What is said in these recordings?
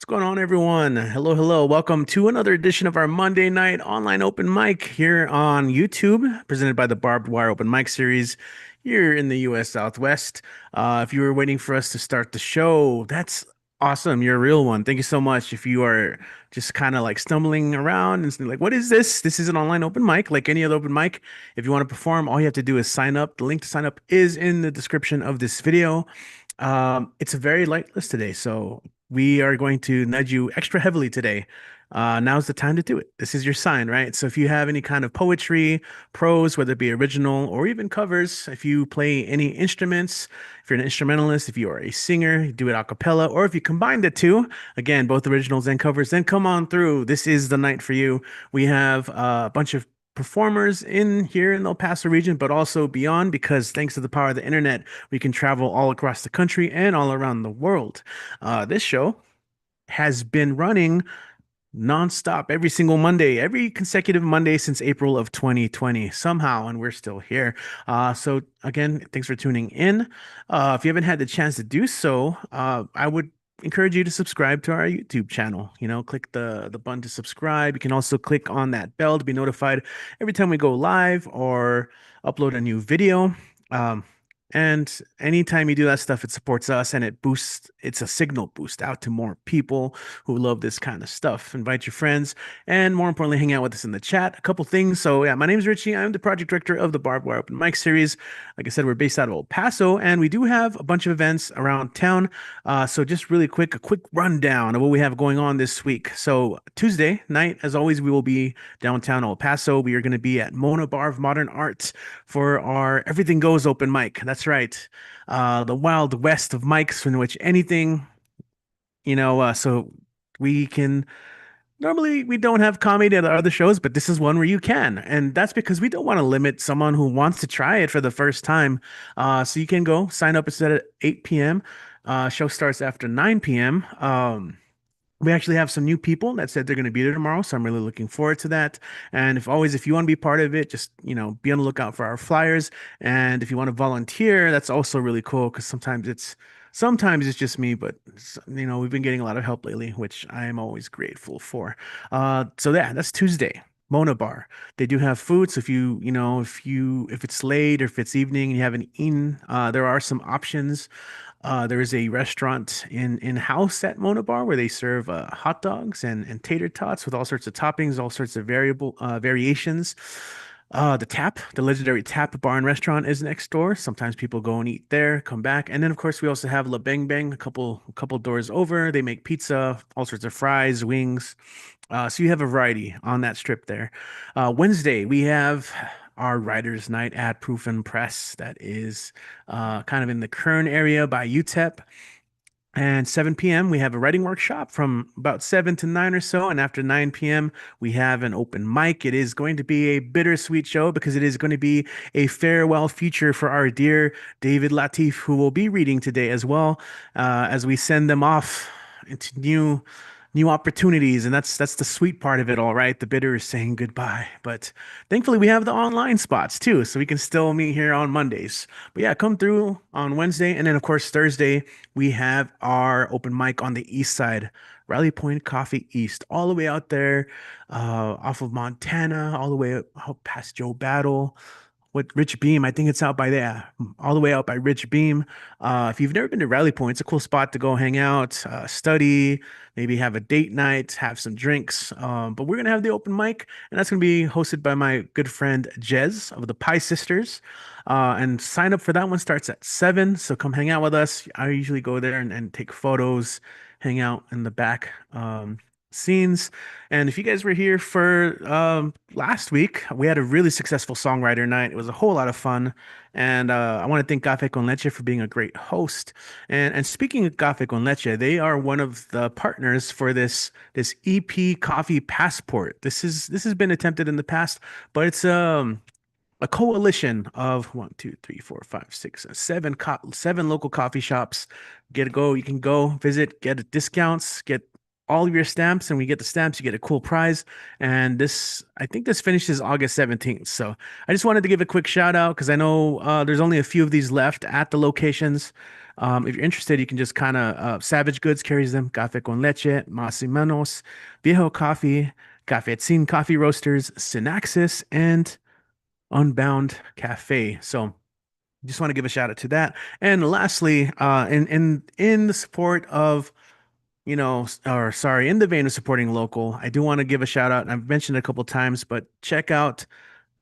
What's going on, everyone? Hello, hello. Welcome to another edition of our Monday night online open mic here on YouTube, presented by the Barbed Wire Open Mic Series here in the US Southwest. If you were waiting for us to start the show, that's awesome. You're a real one. Thank you so much. If you are just kind of like stumbling around and like, what is this? This is an online open mic, like any other open mic. If you want to perform, all you have to do is sign up. The link to sign up is in the description of this video. It's a very light list today, so we are going to nudge you extra heavily today. Now's the time to do it. This is your sign, right? So if you have any kind of poetry, prose, whether it be original or even covers, if you play any instruments, if you're an instrumentalist, if you are a singer, you do it a cappella, or if you combine the two, again, both originals and covers, then come on through. This is the night for you. We have a bunch of performers in here in the El Paso region, but also beyond, because thanks to the power of the internet, we can travel all across the country and all around the world. This show has been running nonstop every single Monday, every consecutive Monday since April of 2020, somehow, and we're still here. So again, thanks for tuning in. If you haven't had the chance to do so, I would encourage you to subscribe to our YouTube channel. Click the button to subscribe. You can also click on that bell to be notified every time we go live or upload a new video. And anytime you do that stuff, it supports us and it boosts, it's a signal boost out to more people who love this kind of stuff. Invite your friends and more importantly, hang out with us in the chat. A couple things. So yeah, my name is Richie. I'm the project director of the Barbed Wire Open Mic Series. Like I said, we're based out of El Paso and we do have a bunch of events around town. So just really quick, a quick rundown of what we have going on this week. So Tuesday night, as always, we will be downtown El Paso. We are going to be at Mona Bar of Modern Arts for our Everything Goes open mic. That's right. The Wild West of mics in which anything, so we can normally we don't have comedy at our other shows, but this is one where you can. And that's because we don't want to limit someone who wants to try it for the first time. So you can go sign up instead at 8 p.m. Show starts after 9 p.m. We actually have some new people that said they're going to be there tomorrow, so I'm really looking forward to that. And if you want to be part of it, just be on the lookout for our flyers. And if you want to volunteer, that's also really cool because sometimes it's just me, but we've been getting a lot of help lately, which I am always grateful for. So yeah, that's Tuesday. Mona Bar. They do have food, so if it's late or if it's evening and you haven't eaten, there are some options. There is a restaurant in-house at Mona Bar where they serve hot dogs and tater tots with all sorts of toppings, all sorts of variations. The legendary Tap Bar and Restaurant is next door. Sometimes people go and eat there, come back, and then of course we also have La Bang Bang, a couple doors over. They make pizza, all sorts of fries, wings. So you have a variety on that strip there. Wednesday we have our writers' night at Proof and Press. That is kind of in the Kern area by UTEP. And 7 p.m., we have a writing workshop from about 7 to 9 or so. And after 9 p.m., we have an open mic. It is going to be a bittersweet show because it is going to be a farewell feature for our dear David Latif, who will be reading today as well, as we send them off into new opportunities. And that's the sweet part of it all, right? The bitter is saying goodbye. But thankfully, we have the online spots too, so we can still meet here on Mondays. But yeah, come through on Wednesday. And then, of course, Thursday, we have our open mic on the east side, Rally Point Coffee East, all the way out there off of Montana, all the way up past Joe Battle. With Rich Beam, I think it's out by there, all the way out by Rich Beam. If you've never been to Rally Point, it's a cool spot to go hang out, study, maybe have a date night, have some drinks. But we're gonna have the open mic, and that's gonna be hosted by my good friend Jez of the Pie Sisters. And sign up for that one starts at 7. So come hang out with us. I usually go there and take photos, hang out in the back. Scenes. And if you guys were here for last week, we had a really successful songwriter night. It was a whole lot of fun. And I want to thank Café con Leche for being a great host. And speaking of Café con Leche, they are one of the partners for this EP Coffee Passport. This has been attempted in the past, but it's a coalition of one, two, three, four, five, six, seven local coffee shops. You can go visit, get discounts, get all of your stamps, and we get the stamps, you get a cool prize. And I think this finishes August 17th. So I just wanted to give a quick shout out because I know there's only a few of these left at the locations. If you're interested, you can just kind of Savage Goods carries them. Café con leche, Más y Menos, Viejo Coffee, Cafetzin Coffee Roasters, Synaxis, and Unbound Cafe. So just want to give a shout out to that. And lastly, in the support of or sorry, in the vein of supporting local, I do want to give a shout out. And I've mentioned it a couple times, but check out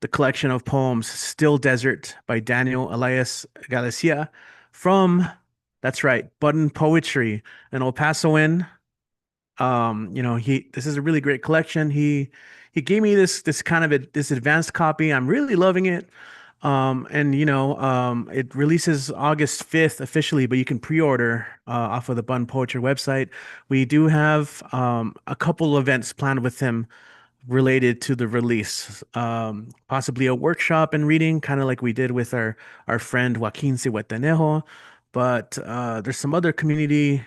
the collection of poems Still Desert by Daniel Elias Galicia from, that's right, Button Poetry, an El Pasoan. He this is a really great collection. He gave me this kind of this advanced copy. I'm really loving it. It releases August 5th officially, but you can pre-order off of the Bun Poetry website. We do have a couple events planned with him related to the release. Possibly a workshop and reading, kind of like we did with our friend Joaquin Cihuatanejo. But there's some other community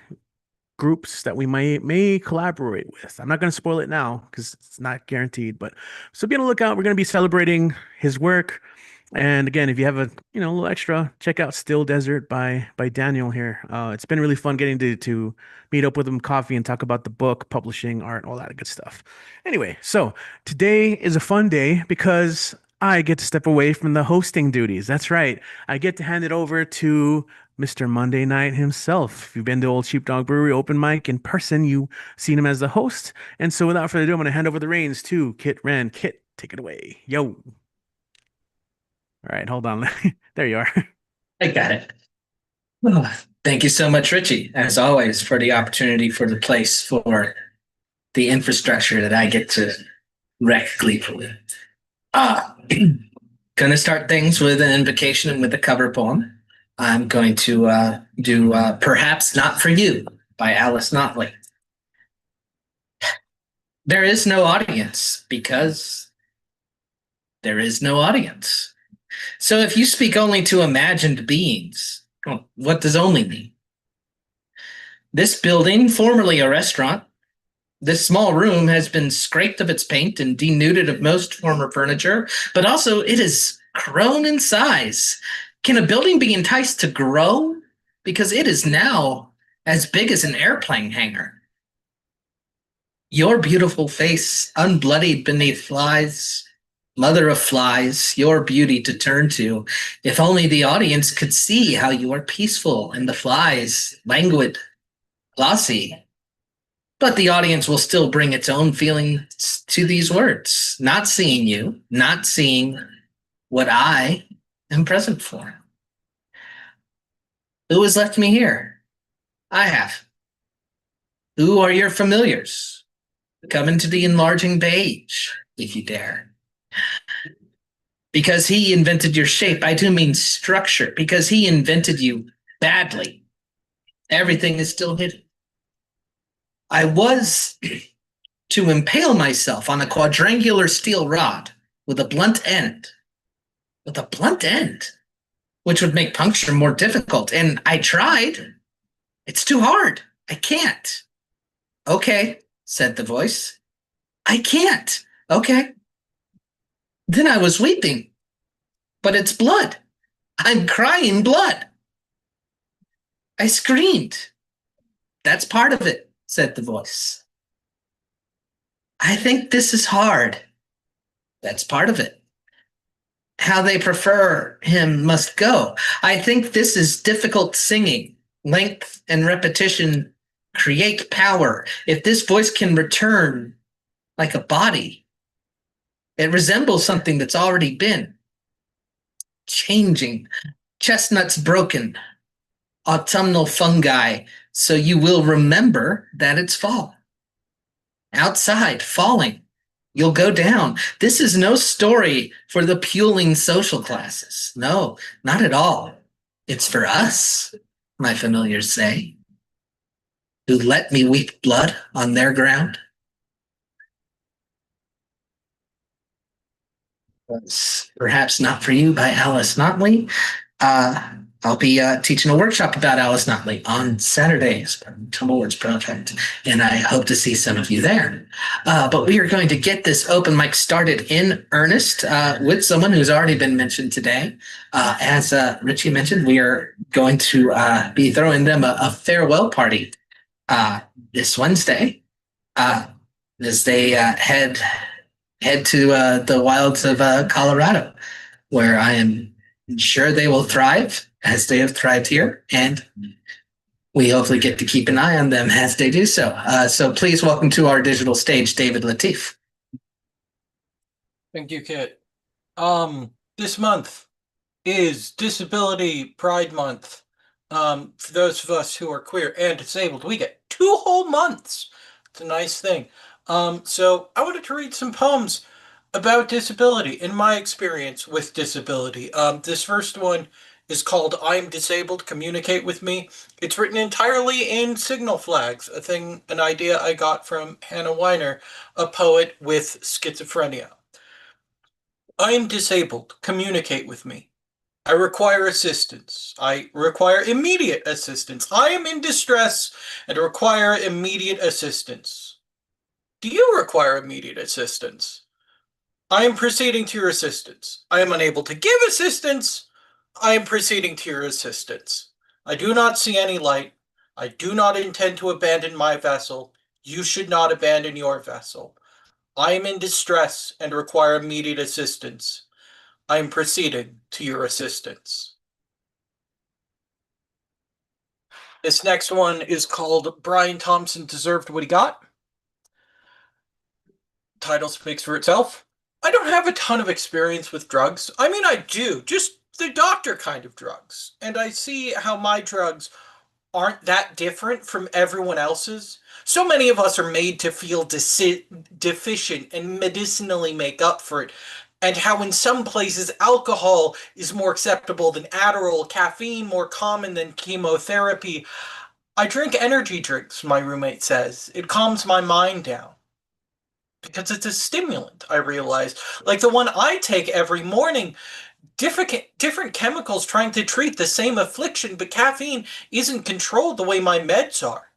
groups that we may collaborate with. I'm not going to spoil it now because it's not guaranteed, but so be on the lookout. We're going to be celebrating his work. And again, if you have a little extra, check out Still Desert by Daniel here. It's been really fun getting to meet up with him, coffee, and talk about the book, publishing, art, all that good stuff. Anyway, so today is a fun day because I get to step away from the hosting duties. That's right. I get to hand it over to Mr. Monday Night himself. If you've been to Old Sheepdog Brewery open mic in person, you've seen him as the host. And so without further ado, I'm going to hand over the reins to Kit Wren. Kit, take it away. Yo. All right, hold on. There you are. I got it. Oh, thank you so much, Richie, as always, for the opportunity, for the place, for the infrastructure that I get to wreck gleefully. Gonna start things with an invocation and with a cover poem. I'm going to do Perhaps Not For You by Alice Notley. There is no audience because there is no audience. So if you speak only to imagined beings, well, what does only mean? This building, formerly a restaurant, this small room has been scraped of its paint and denuded of most former furniture, but also it has grown in size. Can a building be enticed to grow? Because it is now as big as an airplane hangar. Your beautiful face, unbloodied beneath flies, mother of flies, your beauty to turn to. If only the audience could see how you are peaceful and the flies languid, glossy. But the audience will still bring its own feelings to these words, not seeing you, not seeing what I am present for. Who has left me here? I have. Who are your familiars? Come into the enlarging page, if you dare. Because he invented your shape, I do mean structure, because he invented you badly. Everything is still hidden. I was to impale myself on a quadrangular steel rod with a blunt end, which would make puncture more difficult. And I tried. It's too hard. I can't. Okay, said the voice. I can't. Okay. Then I was weeping, but it's blood. I'm crying blood. I screamed. That's part of it, said the voice. I think this is hard. That's part of it. How they prefer him must go. I think this is difficult singing. Length and repetition create power. If this voice can return like a body, it resembles something that's already been changing. Chestnuts broken, autumnal fungi, so you will remember that it's fall. Outside, falling, you'll go down. This is no story for the puling social classes. No, not at all. It's for us, my familiars say, who let me weep blood on their ground. Was Perhaps Not For You by Alice Notley. I'll be teaching a workshop about Alice Notley on Saturdays, Tumble Words Project, and I hope to see some of you there. But we are going to get this open mic started in earnest with someone who's already been mentioned today. As Richie mentioned, we are going to be throwing them a farewell party this Wednesday as they head to the wilds of Colorado, where I am sure they will thrive as they have thrived here, and we hopefully get to keep an eye on them as they do so. So please welcome to our digital stage, David Latif. Thank you, Kit. This month is Disability Pride Month. For those of us who are queer and disabled, we get 2 whole months. It's a nice thing. So I wanted to read some poems about disability, in my experience with disability. This first one is called I'm Disabled, Communicate With Me. It's written entirely in signal flags, an idea I got from Hannah Weiner, a poet with schizophrenia. I am disabled, communicate with me. I require assistance. I require immediate assistance. I am in distress and require immediate assistance. Do you require immediate assistance? I am proceeding to your assistance. I am unable to give assistance. I am proceeding to your assistance. I do not see any light. I do not intend to abandon my vessel. You should not abandon your vessel. I am in distress and require immediate assistance. I am proceeding to your assistance. This next one is called Brian Thompson Deserved What He Got. Title speaks for itself. I don't have a ton of experience with drugs. I mean, I do, just the doctor kind of drugs. And I see how my drugs aren't that different from everyone else's. So many of us are made to feel deficient and medicinally make up for it. And how in some places alcohol is more acceptable than Adderall, caffeine more common than chemotherapy. I drink energy drinks, my roommate says. It calms my mind down. Because it's a stimulant, I realize. Like the one I take every morning, different chemicals trying to treat the same affliction, but caffeine isn't controlled the way my meds are.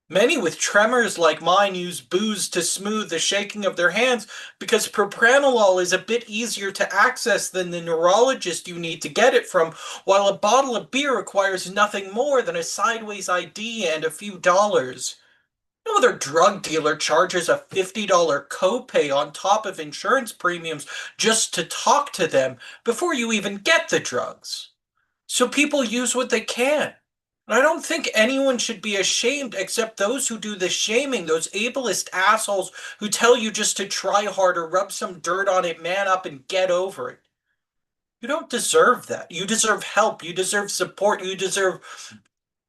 Many with tremors like mine use booze to smooth the shaking of their hands because propranolol is a bit easier to access than the neurologist you need to get it from, while a bottle of beer requires nothing more than a sideways ID and a few dollars. No other drug dealer charges a $50 copay on top of insurance premiums just to talk to them before you even get the drugs. So people use what they can. And I don't think anyone should be ashamed except those who do the shaming, those ableist assholes who tell you just to try harder, rub some dirt on it, man up, and get over it. You don't deserve that. You deserve help. You deserve support. You deserve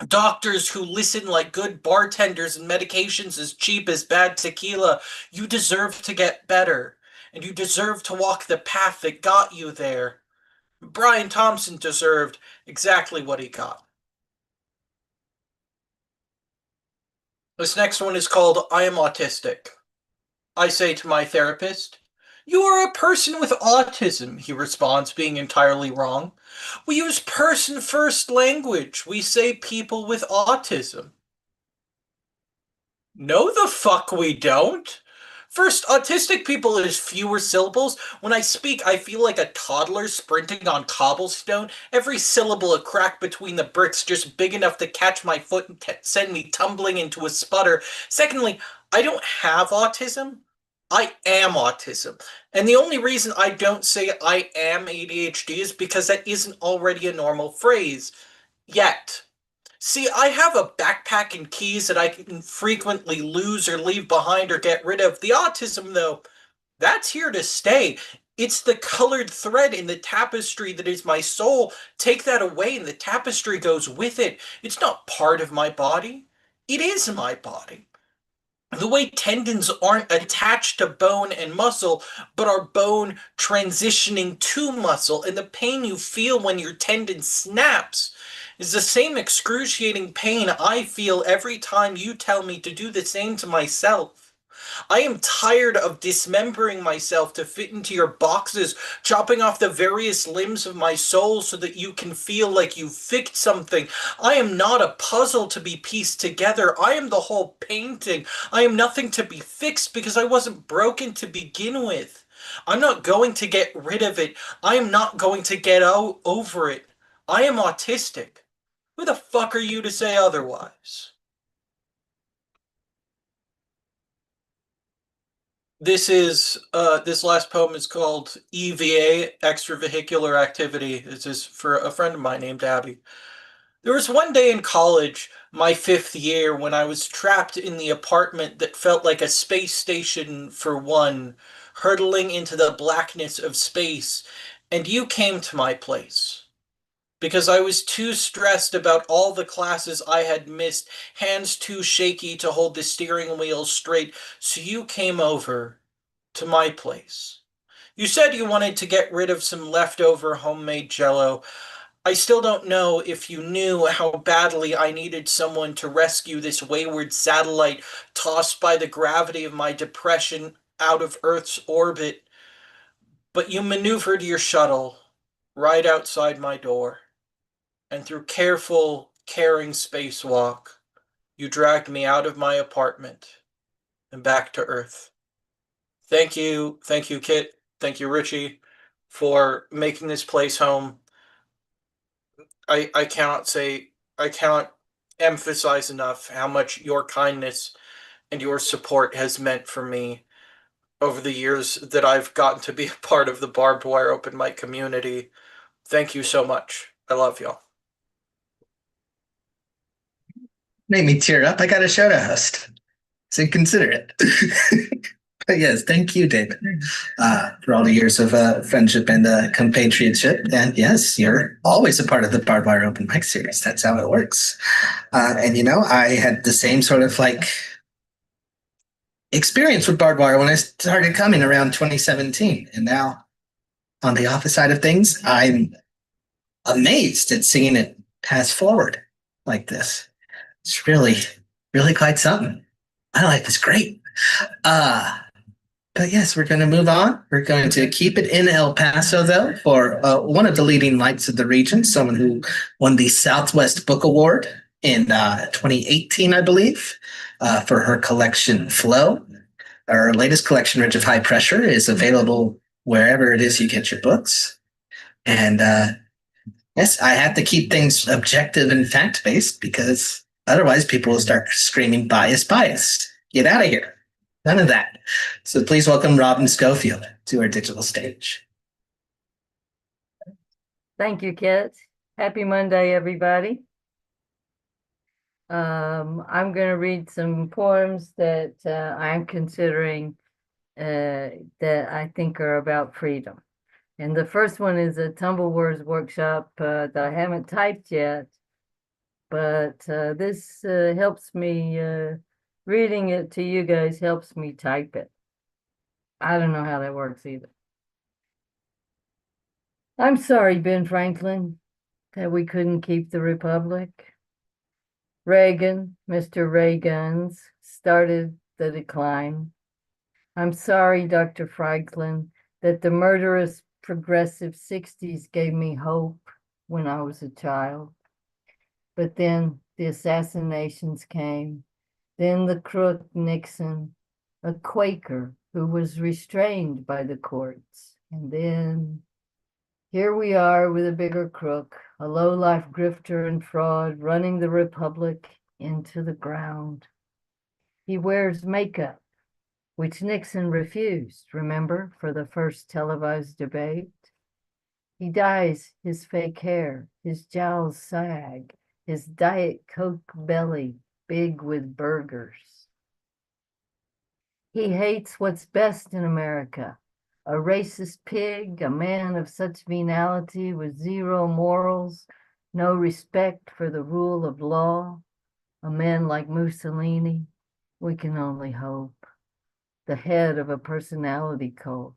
doctors who listen like good bartenders and medications as cheap as bad tequila. You deserve to get better, and you deserve to walk the path that got you there. Brian Thompson deserved exactly what he got. This next one is called I Am Autistic. I say to my therapist, "You are a person with autism," he responds, being entirely wrong. "We use person-first language. We say people with autism." No, the fuck we don't. First, autistic people is fewer syllables. When I speak, I feel like a toddler sprinting on cobblestone. Every syllable a crack between the bricks just big enough to catch my foot and send me tumbling into a sputter. Secondly, I don't have autism. I am autism. And the only reason I don't say I am ADHD is because that isn't already a normal phrase. Yet. See, I have a backpack and keys that I can frequently lose or leave behind or get rid of. The autism, though, that's here to stay. It's the colored thread in the tapestry that is my soul. Take that away and the tapestry goes with it. It's not part of my body. It is my body. The way tendons aren't attached to bone and muscle, but are bone transitioning to muscle, and the pain you feel when your tendon snaps is the same excruciating pain I feel every time you tell me to do the same to myself. I am tired of dismembering myself to fit into your boxes, chopping off the various limbs of my soul so that you can feel like you fixed something. I am not a puzzle to be pieced together. I am the whole painting. I am nothing to be fixed because I wasn't broken to begin with. I'm not going to get rid of it. I am not going to get over it. I am autistic. Who the fuck are you to say otherwise? This last poem is called EVA, extravehicular activity. This is for a friend of mine named Abby. There was one day in college, my fifth year, when I was trapped in the apartment that felt like a space station for one, hurtling into the blackness of space, and you came to my place. Because I was too stressed about all the classes I had missed, hands too shaky to hold the steering wheel straight, so you came over to my place. You said you wanted to get rid of some leftover homemade jello. I still don't know if you knew how badly I needed someone to rescue this wayward satellite tossed by the gravity of my depression out of Earth's orbit, but you maneuvered your shuttle right outside my door, and through careful, caring spacewalk, you dragged me out of my apartment and back to Earth. Thank you, Kit. Thank you, Richie, for making this place home. I cannot say, I cannot emphasize enough how much your kindness and your support has meant for me over the years that I've gotten to be a part of the barbed wire open mic community. Thank you so much. I love y'all. Made me tear up. I got a show to host. So consider it. But yes, thank you, David, for all the years of friendship and compatriotship. And yes, you're always a part of the Barbed Wire Open Mic series. That's how it works. And you know, I had the same sort of like experience with barbed wire when I started coming around 2017. And now, on the opposite side of things, I'm amazed at seeing it pass forward like this. It's really, really quite something. My life is great. But yes, we're going to move on. We're going to keep it in El Paso, though, for one of the leading lights of the region, someone who won the Southwest Book Award in 2018, I believe, for her collection Flow. Our latest collection, Ridge of High Pressure, is available wherever it is you get your books. And yes, I have to keep things objective and fact-based because otherwise people will start screaming bias, bias. Get out of here. None of that. So please welcome Robin Schofield to our digital stage. Thank you, Kit. Happy Monday, everybody. I'm going to read some poems that I'm considering that I think are about freedom. And the first one is a Tumble Words workshop that I haven't typed yet, but this helps me, reading it to you guys helps me type it. I don't know how that works either. I'm sorry, Ben Franklin, that we couldn't keep the Republic. Reagan, Mr. Reagans, started the decline. I'm sorry, Dr. Franklin, that the murderous progressive 60s gave me hope when I was a child. But then the assassinations came. Then the crook Nixon, a Quaker who was restrained by the courts. And then here we are with a bigger crook, a low-life grifter and fraud running the republic into the ground. He wears makeup, which Nixon refused, remember, for the first televised debate. He dyes his fake hair, his jowls sag, his Diet Coke belly big with burgers. He hates what's best in America, a racist pig, a man of such venality with zero morals, no respect for the rule of law, a man like Mussolini, we can only hope, the head of a personality cult.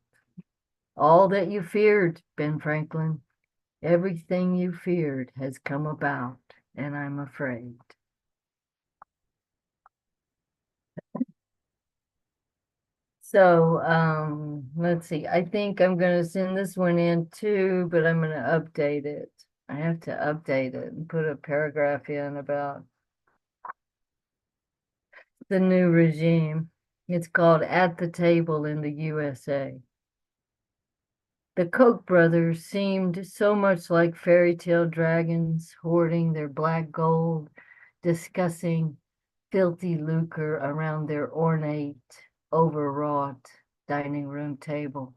All that you feared, Ben Franklin, everything you feared has come about, and I'm afraid. So, let's see. I think I'm gonna send this one in too, but I'm gonna update it. I have to update it and put a paragraph in about the new regime. It's called At the Table in the USA. The Koch brothers seemed so much like fairy tale dragons hoarding their black gold, discussing filthy lucre around their ornate, overwrought dining room table.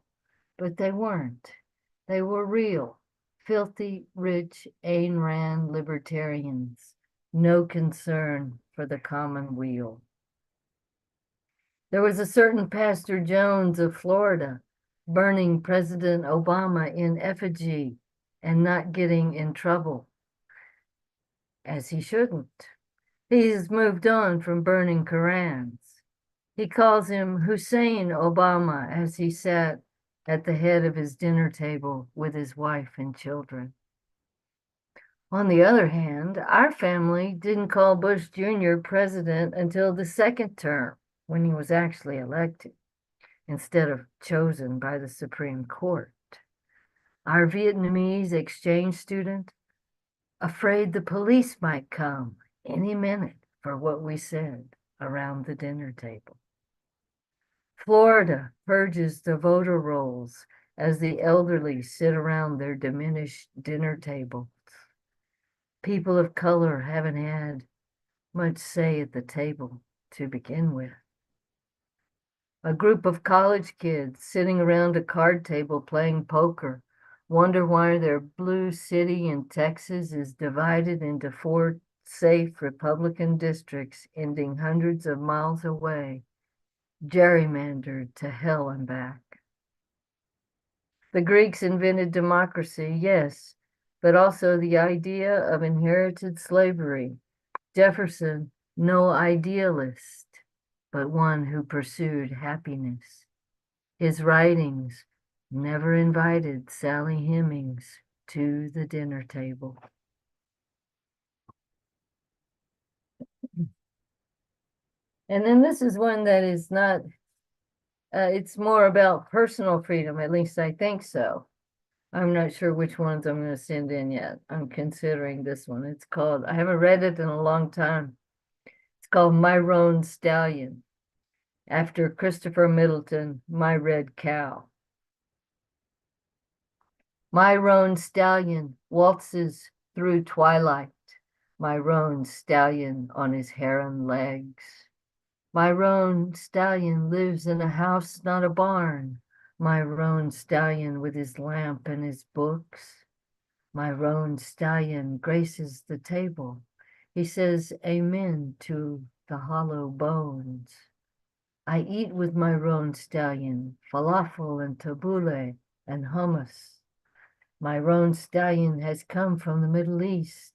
But they weren't. They were real, filthy, rich Ayn Rand libertarians, no concern for the common weal. There was a certain Pastor Jones of Florida burning President Obama in effigy and not getting in trouble, as he shouldn't. He's moved on from burning Korans. He calls him Hussein Obama as he sat at the head of his dinner table with his wife and children. On the other hand, our family didn't call Bush Jr. president until the second term, when he was actually elected, instead of chosen by the Supreme Court. Our Vietnamese exchange student, afraid the police might come any minute for what we said around the dinner table. Florida purges the voter rolls as the elderly sit around their diminished dinner tables. People of color haven't had much say at the table to begin with. A group of college kids sitting around a card table playing poker wonder why their blue city in Texas is divided into 4 safe Republican districts ending hundreds of miles away, gerrymandered to hell and back. The Greeks invented democracy, yes, but also the idea of inherited slavery. Jefferson, no idealist, but one who pursued happiness. His writings never invited Sally Hemings to the dinner table. And then this is one that is not, it's more about personal freedom, at least I think so. I'm not sure which ones I'm going to send in yet. I'm considering this one. It's called, I haven't read it in a long time. It's called My Roan Stallion, after Christopher Middleton, My Red Cow. My roan stallion waltzes through twilight, my roan stallion on his heron legs. My roan stallion lives in a house, not a barn. My roan stallion with his lamp and his books. My roan stallion graces the table. He says amen to the hollow bones. I eat with my roan stallion falafel and tabbouleh and hummus. My roan stallion has come from the Middle East,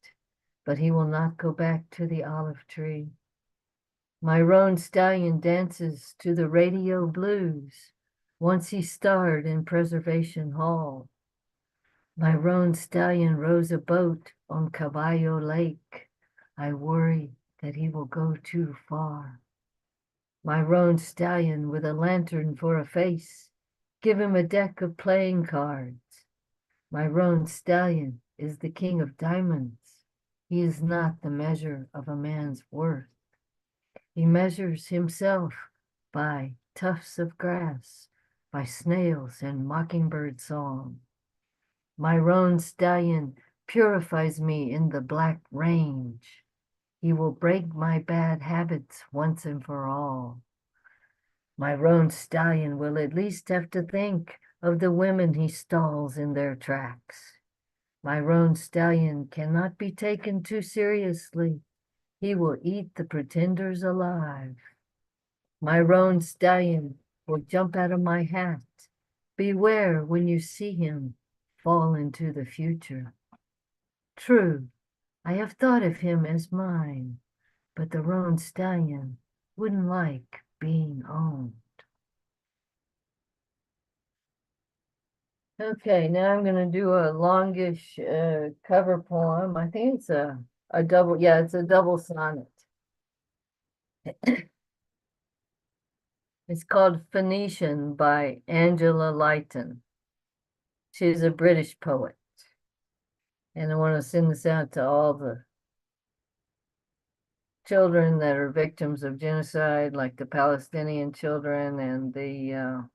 but he will not go back to the olive tree. My roan stallion dances to the radio blues. Once he starred in Preservation Hall. My roan stallion rows a boat on Caballo Lake. I worry that he will go too far. My roan stallion with a lantern for a face. Give him a deck of playing cards. My roan stallion is the king of diamonds. He is not the measure of a man's worth. He measures himself by tufts of grass, by snails and mockingbird song. My roan stallion purifies me in the black range. He will break my bad habits once and for all. My roan stallion will at least have to think of the women he stalls in their tracks. My roan stallion cannot be taken too seriously. He will eat the pretenders alive. My roan stallion will jump out of my hat. Beware when you see him fall into the future. True, I have thought of him as mine, but the roan stallion wouldn't like being owned. Okay, now I'm going to do a longish cover poem. I think it's a double, yeah, it's a double sonnet. It's called Phoenician by Angela Lytton. She's a British poet. And I want to send this out to all the children that are victims of genocide, like the Palestinian children and the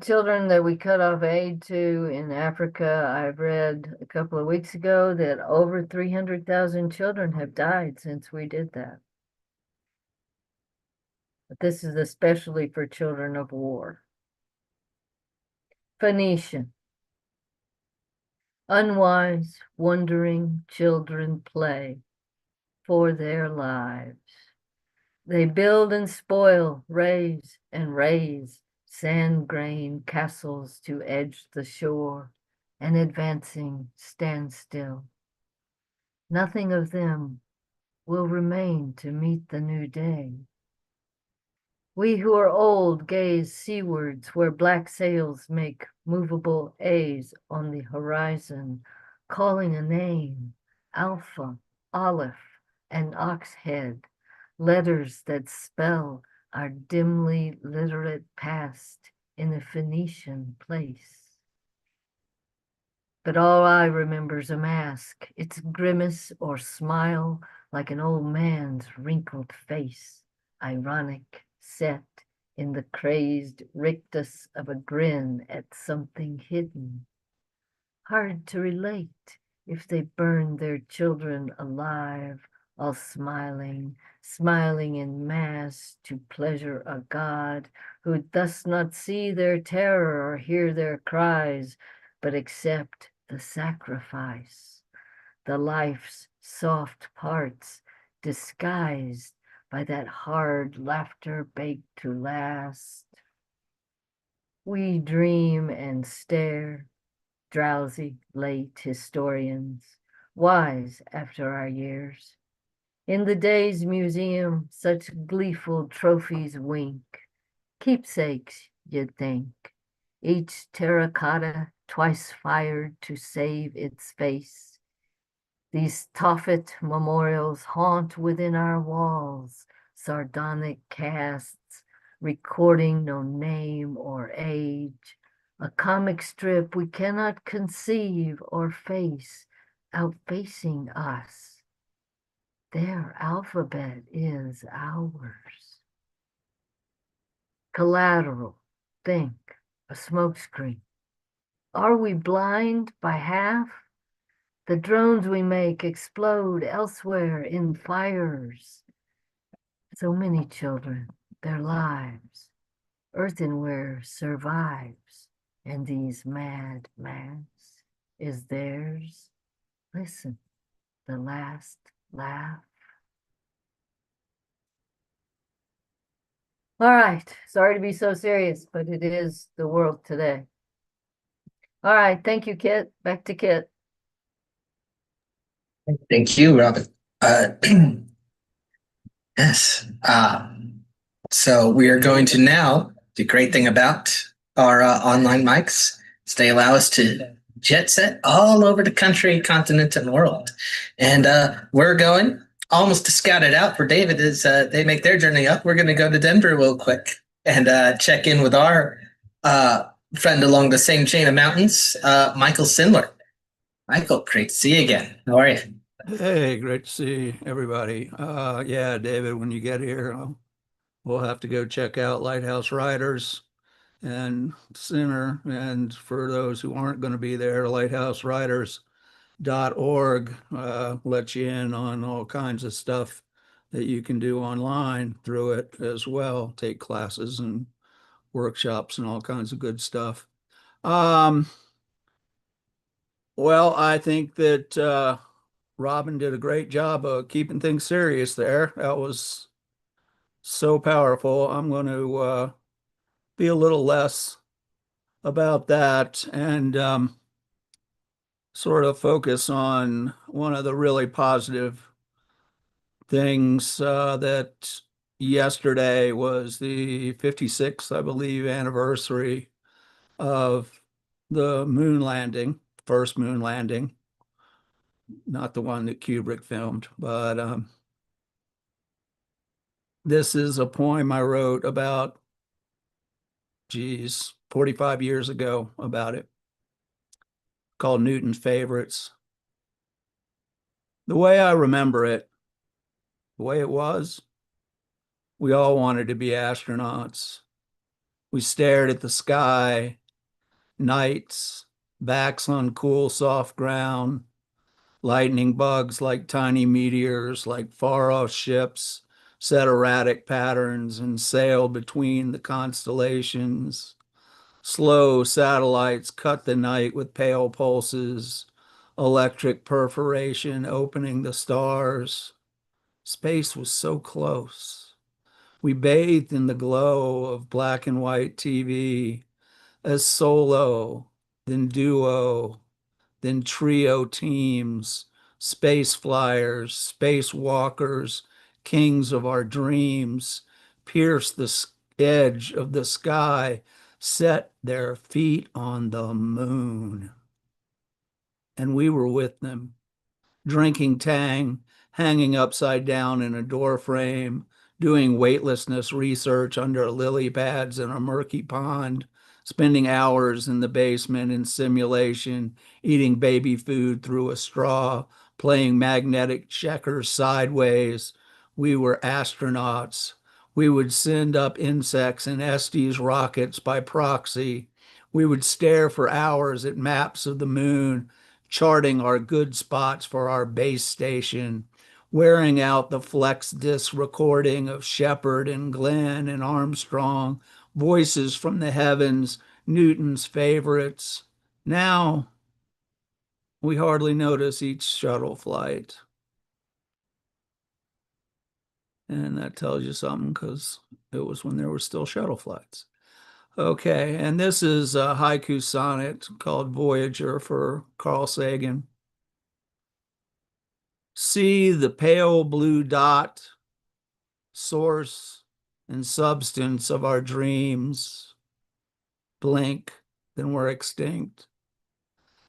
children that we cut off aid to in Africa. I've read a couple of weeks ago that over 300,000 children have died since we did that. But this is especially for children of war. Phoenician. Unwise, wondering children play for their lives. They build and spoil, raise and raise sand grain castles to edge the shore, and advancing stand still. Nothing of them will remain to meet the new day. We who are old gaze seawards where black sails make movable A's on the horizon, calling a name, Alpha, Aleph, and Oxhead, letters that spell our dimly literate past in a Phoenician place. But all I remember's a mask, its grimace or smile like an old man's wrinkled face, ironic, set in the crazed rictus of a grin at something hidden. Hard to relate if they burned their children alive, all smiling, smiling in mass to pleasure a God who does not see their terror or hear their cries, but accept the sacrifice, the life's soft parts disguised by that hard laughter baked to last. We dream and stare, drowsy, late historians, wise after our years. In the day's museum, such gleeful trophies wink, keepsakes, you'd think, each terracotta twice fired to save its face. These Tophet memorials haunt within our walls, sardonic casts, recording no name or age, a comic strip we cannot conceive or face, outfacing us. Their alphabet is ours. Collateral, think, a smokescreen. Are we blind by half? The drones we make explode elsewhere in fires. So many children, their lives. Earthenware survives, and these mad masks is theirs. Listen, the last laugh. All right, sorry to be so serious, but it is the world today. All right, thank you, Kit. Back to Kit. Thank you, Robin. Uh, yes. So we are going to now, the great thing about our online mics is they allow us to jet set all over the country, continent, and world. And we're going almost to scout it out for David as they make their journey up. We're going to go to Denver real quick and check in with our friend along the same chain of mountains, Michael Sindler. Michael, great to see you again. How are you? Hey, great to see everybody. Yeah, David, when you get here, we'll have to go check out Lighthouse Riders and Center. And for those who aren't going to be there, lighthouseriders.org lets you in on all kinds of stuff that you can do online through it as well, take classes and workshops and all kinds of good stuff. Well, I think that Robin did a great job of keeping things serious there. That was so powerful. I'm going to be a little less about that and sort of focus on one of the really positive things that yesterday was the 56th, I believe, anniversary of the moon landing, first moon landing, not the one that Kubrick filmed, but This is a poem I wrote about, 45 years ago about it, called Newton's Favorites. The way I remember it, the way it was, we all wanted to be astronauts. We stared at the sky, nights, backs on cool, soft ground, lightning bugs like tiny meteors, like far-off ships, set erratic patterns and sailed between the constellations. Slow satellites cut the night with pale pulses, electric perforation opening the stars. Space was so close. We bathed in the glow of black and white TV as solo, then duo, then trio teams, space flyers, spacewalkers, kings of our dreams, pierce the edge of the sky, set their feet on the moon. And we were with them, drinking Tang, hanging upside down in a door frame, doing weightlessness research under lily pads in a murky pond, spending hours in the basement in simulation, eating baby food through a straw, playing magnetic checkers sideways. We were astronauts. We would send up insects in Estes rockets by proxy. We would stare for hours at maps of the moon, charting our good spots for our base station, wearing out the flex disc recording of Shepard and Glenn and Armstrong, voices from the heavens, Newton's favorites. Now, we hardly notice each shuttle flight. And that tells you something because it was when there were still shuttle flights. Okay, and this is a haiku sonnet called Voyager for Carl Sagan. See the pale blue dot, source and substance of our dreams. Blink, then we're extinct.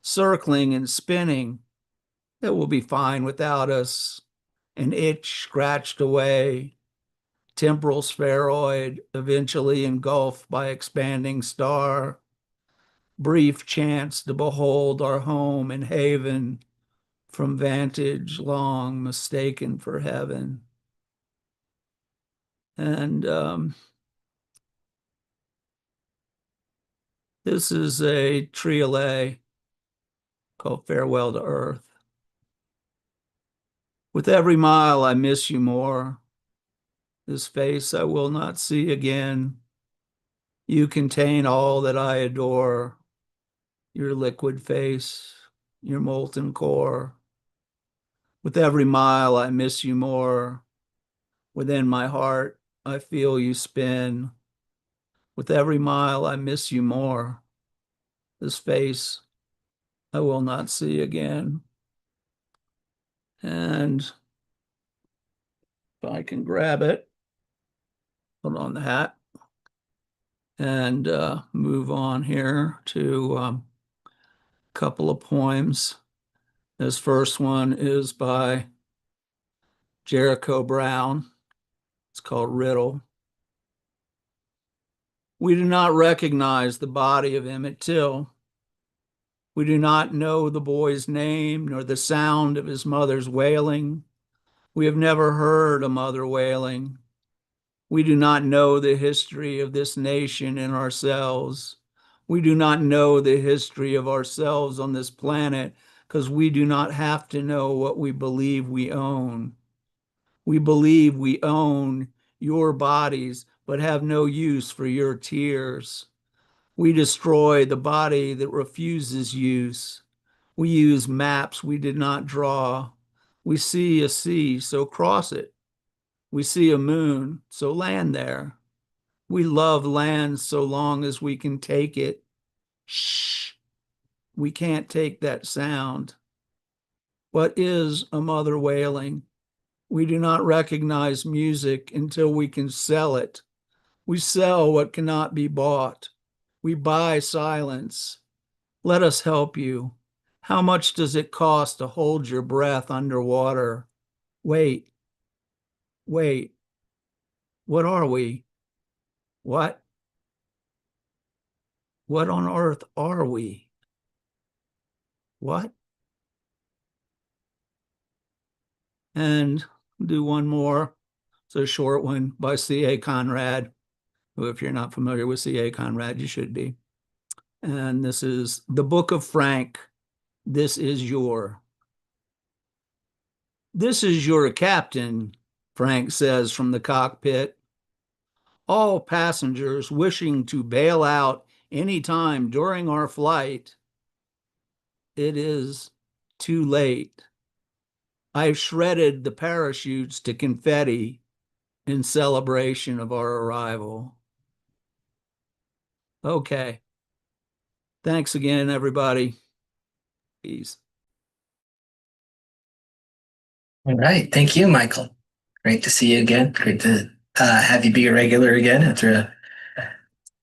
Circling and spinning, it will be fine without us. An itch scratched away, temporal spheroid, eventually engulfed by expanding star. Brief chance to behold our home and haven from vantage long mistaken for heaven. And this is a triolet called Farewell to Earth. With every mile I miss you more. This face I will not see again. You contain all that I adore. Your liquid face, your molten core. With every mile I miss you more. Within my heart I feel you spin. With every mile I miss you more. This face I will not see again. And if I can grab it, put on the hat, and move on here to a couple of poems. This first one is by Jericho Brown. It's called Riddle. We do not recognize the body of Emmett Till. We do not know the boy's name nor the sound of his mother's wailing. We have never heard a mother wailing. We do not know the history of this nation and ourselves. We do not know the history of ourselves on this planet because we do not have to know what we believe we own. We believe we own your bodies, but have no use for your tears. We destroy the body that refuses use. We use maps we did not draw. We see a sea, so cross it. We see a moon, so land there. We love land so long as we can take it. Shh, we can't take that sound. What is a mother wailing? We do not recognize music until we can sell it. We sell what cannot be bought. We buy silence. Let us help you. How much does it cost to hold your breath underwater? Wait, wait. What are we? What? What on earth are we? What? And do one more. It's a short one by C.A. Conrad, who, if you're not familiar with C.A. Conrad, you should be. And this is the Book of Frank. This is your captain, Frank says from the cockpit. All passengers wishing to bail out any time during our flight. It is too late. I've shredded the parachutes to confetti in celebration of our arrival. Okay. Thanks again, everybody. Peace. All right. Thank you, Michael. Great to see you again. Great to have you be a regular again after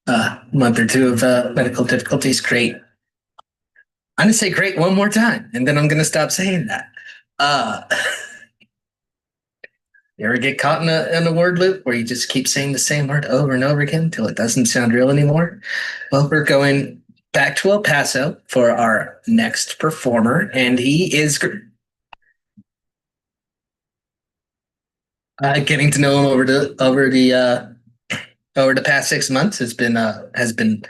a month or two of medical difficulties. Great. I'm going to say great one more time, and then I'm going to stop saying that. You ever get caught in a word loop where you just keep saying the same word over and over again until it doesn't sound real anymore? Well, we're going back to El Paso for our next performer, and he is getting to know him over the past 6 months has been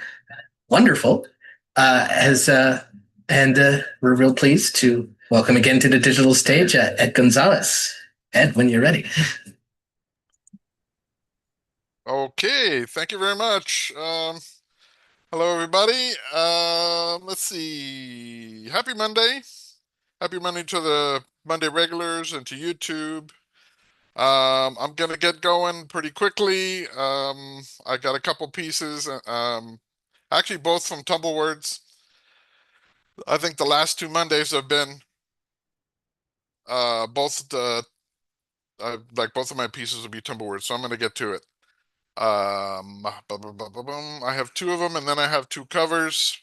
wonderful. And we're real pleased to welcome again to the digital stage Ed Gonzalez. Ed, when you're ready. Okay, thank you very much. Hello, everybody. Let's see. Happy Monday. Happy Monday to the Monday regulars and to YouTube. I'm gonna get going pretty quickly. I got a couple pieces. Actually, both from Tumblewords. I think the last 2 Mondays have been like both of my pieces will be Tumblewords, so I'm gonna get to it. I have 2 of them, and then I have 2 covers,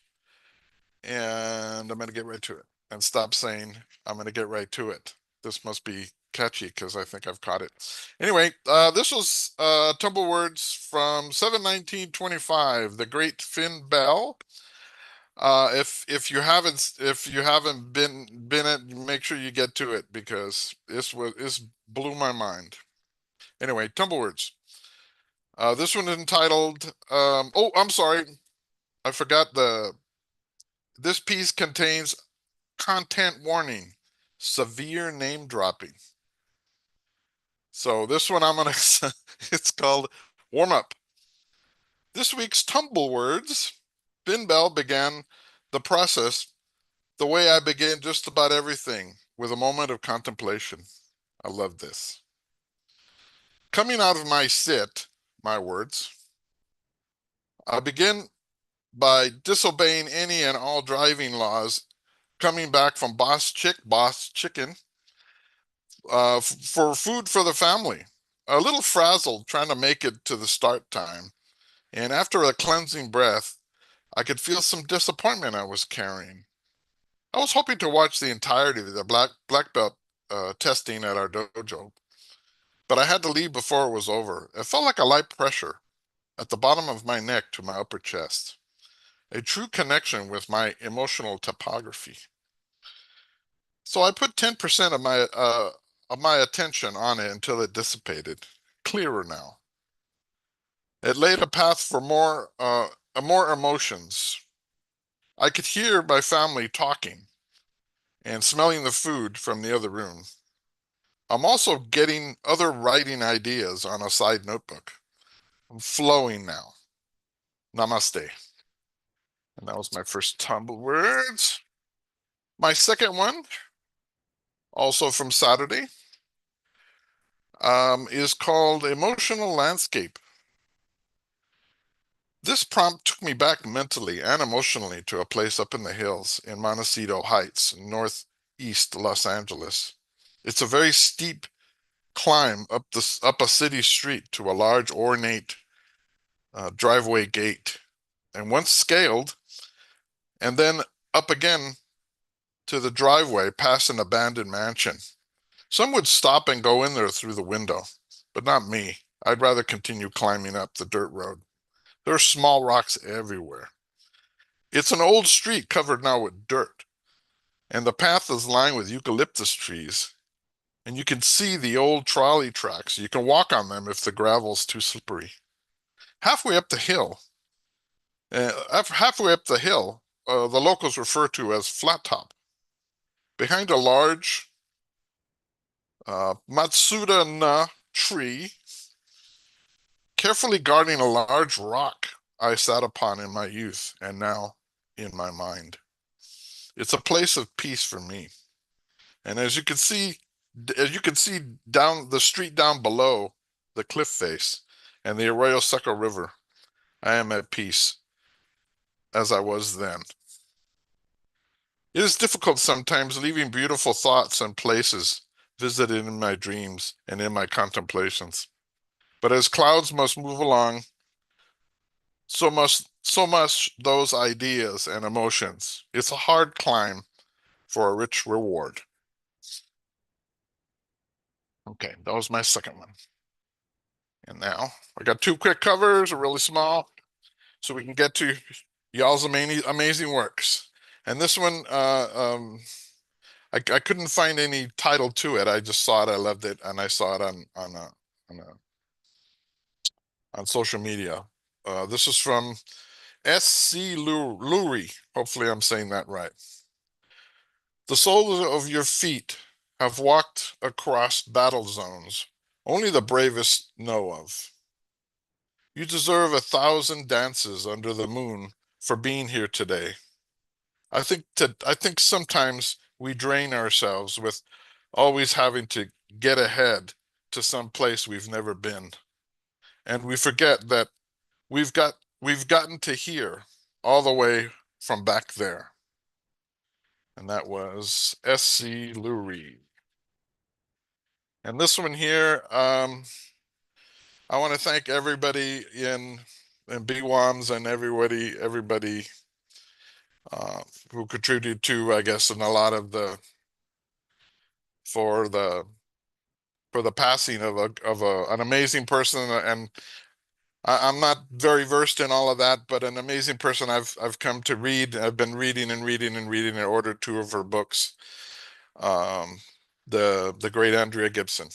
and I'm gonna get right to it and stop saying I'm gonna get right to it. This must be catchy because I think I've caught it. Anyway, this was Tumblewords from 7/19/25, The Great Finn Bell. If you haven't been it, make sure you get to it because this blew my mind. Anyway, Tumblewords. This one is entitled, oh, I'm sorry. I forgot this piece contains content warning, severe name dropping. So this one it's called Warm Up. This week's Tumblewords, Finn Bell began the process the way I begin just about everything, with a moment of contemplation. I love this. Coming out of my sit, my words, I begin by disobeying any and all driving laws, coming back from Boss Chicken, for food for the family. A little frazzled trying to make it to the start time. And after a cleansing breath, I could feel some disappointment I was carrying. I was hoping to watch the entirety of the black belt testing at our dojo, but I had to leave before it was over. It felt like a light pressure at the bottom of my neck to my upper chest. A true connection with my emotional topography. So I put 10% of my attention on it until it dissipated. Clearer now. It laid a path for more emotions. I could hear my family talking and smelling the food from the other room. I'm also getting other writing ideas on a side notebook. I'm flowing now. Namaste. And that was my first Tumblewords. My second one, also from Saturday, is called Emotional Landscape. This prompt took me back mentally and emotionally to a place up in the hills in Montecito Heights, northeast Los Angeles. It's a very steep climb up a city street to a large ornate driveway gate, and once scaled, and then up again to the driveway past an abandoned mansion. Some would stop and go in there through the window, but not me. I'd rather continue climbing up the dirt road. There are small rocks everywhere. It's an old street covered now with dirt, and the path is lined with eucalyptus trees. And you can see the old trolley tracks. You can walk on them if the gravel's too slippery. Halfway up the hill, the locals refer to as Flat Top. Behind a large Matsuda tree, carefully guarding a large rock I sat upon in my youth and now in my mind. It's a place of peace for me. And as you can see down the street down below the cliff face and the Arroyo Seco River, I am at peace as I was then. It is difficult sometimes leaving beautiful thoughts and places visited in my dreams and in my contemplations. But as clouds must move along, so much those ideas and emotions. It's a hard climb for a rich reward. Okay, that was my second one. And now I got two quick covers, really small, so we can get to y'all's amazing works. And this one, I couldn't find any title to it. I just saw it, I loved it, and I saw it on social media. This is from S.C. Lurie. Hopefully I'm saying that right. The soles of your feet have walked across battle zones only the bravest know of. You deserve 1,000 dances under the moon for being here today. I think sometimes we drain ourselves with always having to get ahead to some place we've never been. And we forget that we've gotten to here all the way from back there. And that was S.C. Lurie. And this one here, I want to thank everybody in BWOMS and everybody who contributed to, I guess, in a lot of for the passing of an amazing person. And I'm not very versed in all of that, but an amazing person I've come to read. I've been reading and I ordered 2 of her books. The great Andrea Gibson.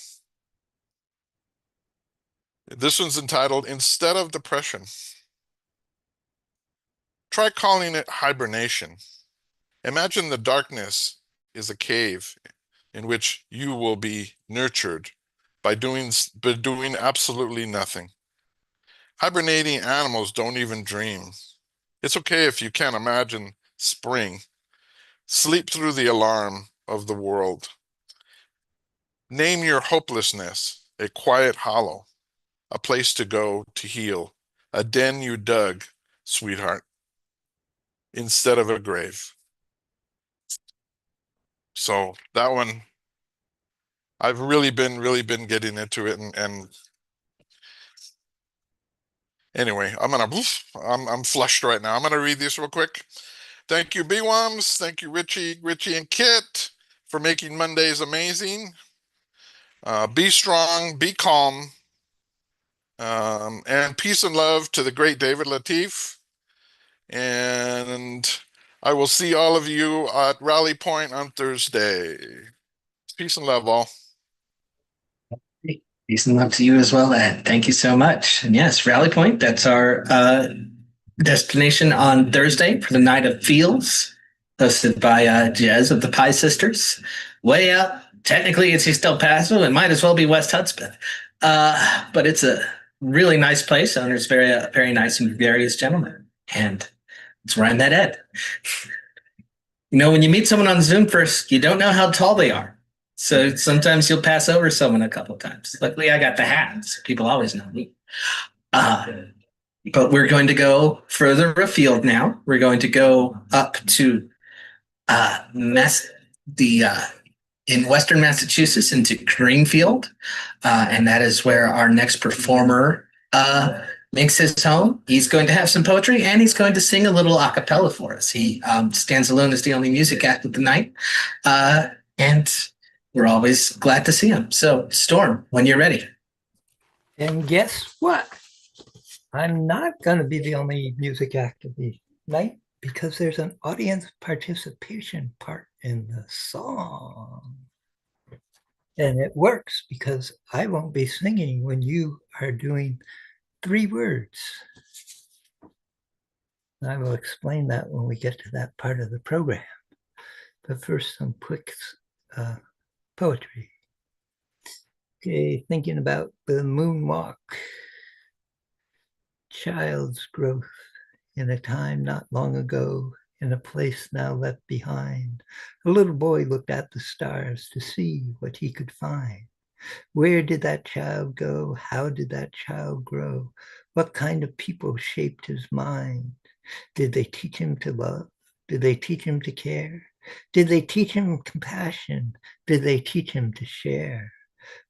This one's entitled Instead of Depression. Try calling it hibernation. Imagine the darkness is a cave in which you will be nurtured by doing absolutely nothing. Hibernating animals don't even dream. It's okay if you can't imagine spring. Sleep through the alarm of the world. Name your hopelessness a quiet hollow, a place to go to heal, a den you dug, sweetheart, instead of a grave. So that one, I've really been getting into it, and anyway, I'm flushed right now. I'm gonna read this real quick. Thank you, BWOMS. Thank you, Richie and Kit, for making Mondays amazing. Be strong, be calm, and peace and love to the great David Lateef. And I will see all of you at Rally Point on Thursday. Peace and love, all. Peace and love to you as well, Ed. Thank you so much. And yes, Rally Point, that's our destination on Thursday for the Night of Feels, hosted by Jez of the Pie Sisters. Way up. Technically, it's East El Paso. It might as well be West Hudspeth. But it's a really nice place. Owner's very nice and various gentlemen. And it's where I met Ed. You know, when you meet someone on Zoom first, you don't know how tall they are. So sometimes you'll pass over someone a couple of times. Luckily, I got the hat, so people always know me. But we're going to go further afield now. We're going to go up to in Western Massachusetts into Greenfield. And that is where our next performer makes his home. He's going to have some poetry and he's going to sing a little a cappella for us. He stands alone as the only music act of the night. And we're always glad to see him. So, Storm, when you're ready. And guess what? I'm not going to be the only music act of the night because there's an audience participation part in the song. And it works because I won't be singing when you are doing 3 words. I will explain that when we get to that part of the program. But first, some quick poetry. Okay, thinking about the moonwalk. Child's growth in a time not long ago, in a place now left behind. A little boy looked at the stars to see what he could find. Where did that child go? How did that child grow? What kind of people shaped his mind? Did they teach him to love? Did they teach him to care? Did they teach him compassion? Did they teach him to share?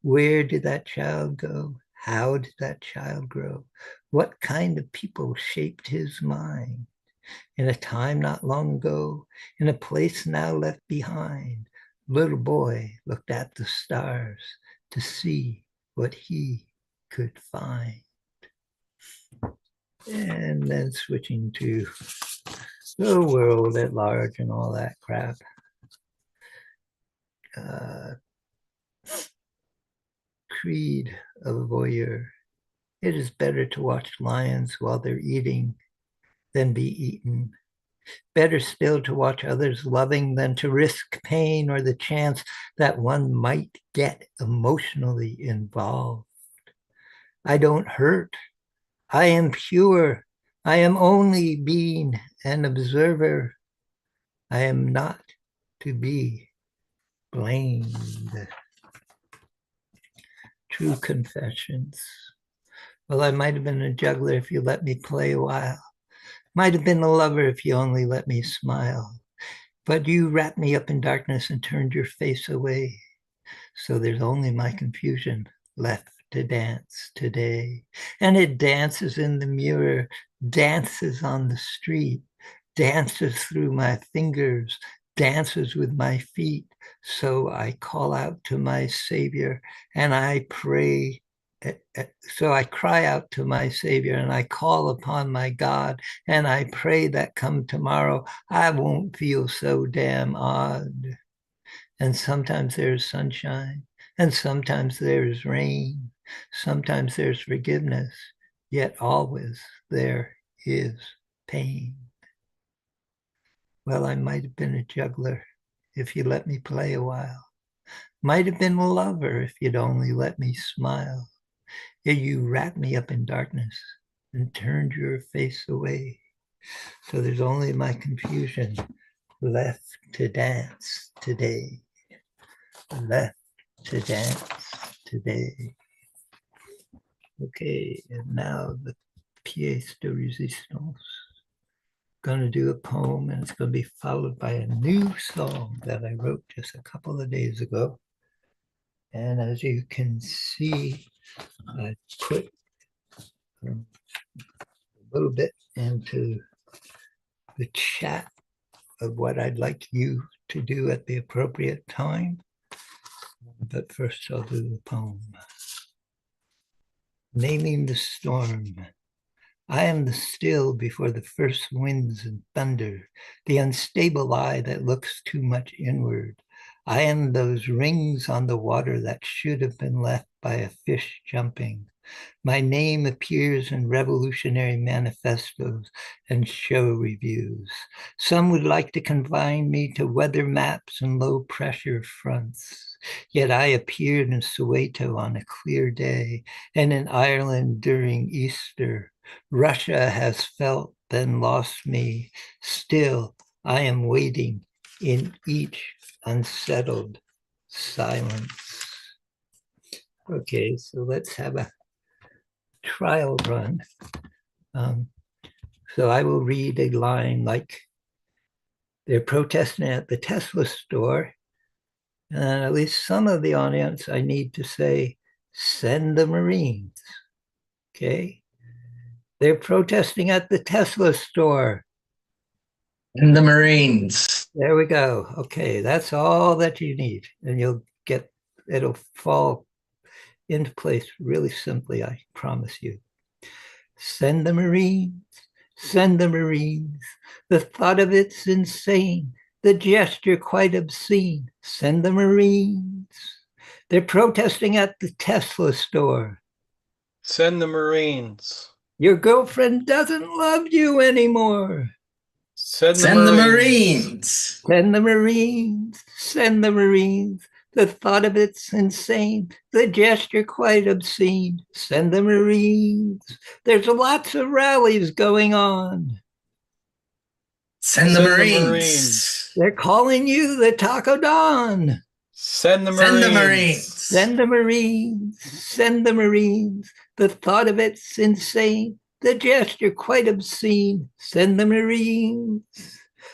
Where did that child go? How did that child grow? What kind of people shaped his mind? In a time not long ago, in a place now left behind, little boy looked at the stars to see what he could find. And then switching to the world at large and all that crap. Creed of a voyeur. It is better to watch lions while they're eating than be eaten. Better still to watch others loving than to risk pain or the chance that one might get emotionally involved. I don't hurt. I am pure. I am only being an observer. I am not to be blamed. True confessions. Well, I might have been a juggler if you let me play a while. Might have been a lover if you only let me smile. But you wrapped me up in darkness and turned your face away. So there's only my confusion left to dance today. And it dances in the mirror, dances on the street, dances through my fingers, dances with my feet. So I call out to my Savior and I pray. So I cry out to my Savior and I call upon my God and I pray that come tomorrow I won't feel so damn odd. And sometimes there's sunshine and sometimes there's rain. Sometimes there's forgiveness, yet always there is pain. Well, I might have been a juggler if you let me play a while. Might have been a lover if you'd only let me smile. Yet you wrapped me up in darkness and turned your face away. So there's only my confusion left to dance today. Left to dance today. Okay, and now the pièce de résistance. Going to do a poem and it's going to be followed by a new song that I wrote just a couple of days ago. And as you can see, I put a little bit into the chat of what I'd like you to do at the appropriate time. But first I'll do the poem. Naming the storm. I am the still before the first winds and thunder, the unstable eye that looks too much inward. I am those rings on the water that should have been left by a fish jumping. My name appears in revolutionary manifestos and show reviews. Some would like to confine me to weather maps and low pressure fronts. Yet I appeared in Soweto on a clear day and in Ireland during Easter. Russia has felt, then lost me. Still, I am waiting in each unsettled silence. Okay, so let's have a trial run. So I will read a line like, they're protesting at the Tesla store. And at least some of the audience, I need to say, send the Marines. Okay. They're protesting at the Tesla store. And the Marines. There we go. Okay, that's all that you need. And you'll get, it'll fall into place really simply, I promise you. Send the Marines, send the Marines. The thought of it's insane. The gesture quite obscene. Send the Marines. They're protesting at the Tesla store. Send the Marines. Your girlfriend doesn't love you anymore. Send the Send the Marines. Marines. Send the Marines, send the Marines. The thought of it's insane. The gesture quite obscene. Send the Marines. There's lots of rallies going on. Send the Send the Marines. Marines. They're calling you the Taco Don. Send the Send the Marines. Marines. Send the Marines, send the Marines. The thought of it's insane. The gesture quite obscene. Send the Marines.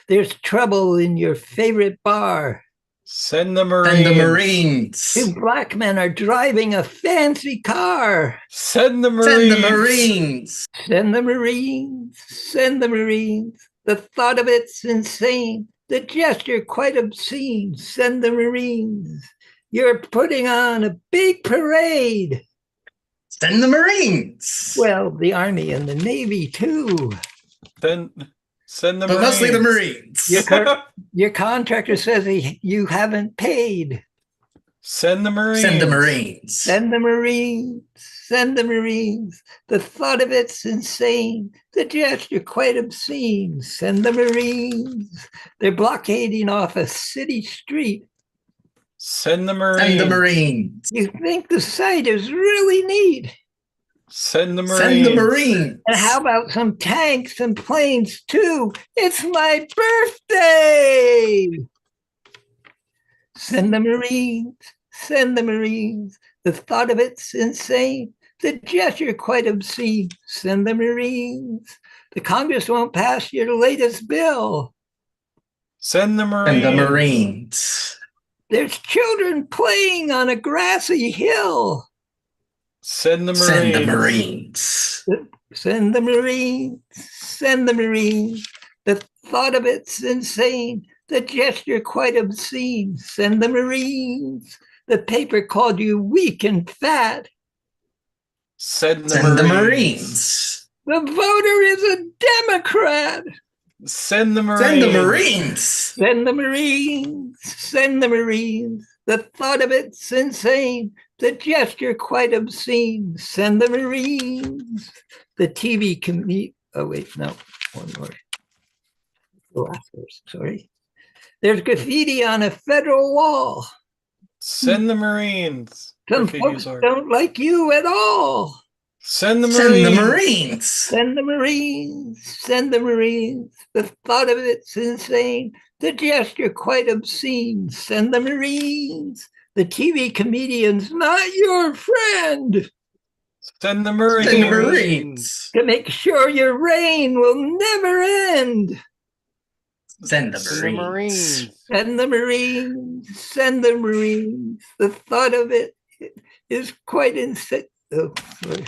There's trouble in your favorite bar. Send the Marines. Send the Marines. Two black men are driving a fancy car. Send the Marines. Send the Marines. Send the Marines, send the Marines. The thought of it's insane. The gesture quite obscene. Send the Marines. You're putting on a big parade. Send the Marines. Well, the Army and the Navy too. Send the But Marines. mostly the Marines. Your contractor says you haven't paid. Send the Marines. Send the Marines. Send the Marines. Send the Marines. The thought of it's insane. The gesture quite obscene. Send the Marines. They're blockading off a city street. Send the Marines. Send the Marines. You think the sight is really neat. Send the Marines. Send the Marines. And how about some tanks and planes too? It's my birthday. Send the Marines. Send the Marines. The thought of it's insane. The gesture quite obscene. Send the Marines. The Congress won't pass your latest bill. Send the Marines. Send the Marines. There's children playing on a grassy hill. Send the Marines. Send the Marines. Send the Marines. Send the Marines. The thought of it's insane. The gesture quite obscene. Send the Marines. The paper called you weak and fat. Send the Send the Marines. Marines. The voter is a Democrat. Send the Marines. Send the Marines. Send the Marines. Send the Marines. The thought of it's insane. The gesture quite obscene. Send the Marines. The TV committee. Oh, wait, no. One more. The last verse, sorry. There's graffiti on a federal wall. Send the Marines. Some Graffiti's folks art. don't like you at all. Send the Marines. Send the Marines. Send the Marines. Send the Marines. The thought of it's insane. The gesture quite obscene. Send the Marines. The TV comedian's not your friend. Send the Marines. Send the Marines. To make sure your reign will never end. Send the Send the Marines. Marines. Send the Marines. Send the Marines. The thought of it is quite insane. Oh, sorry.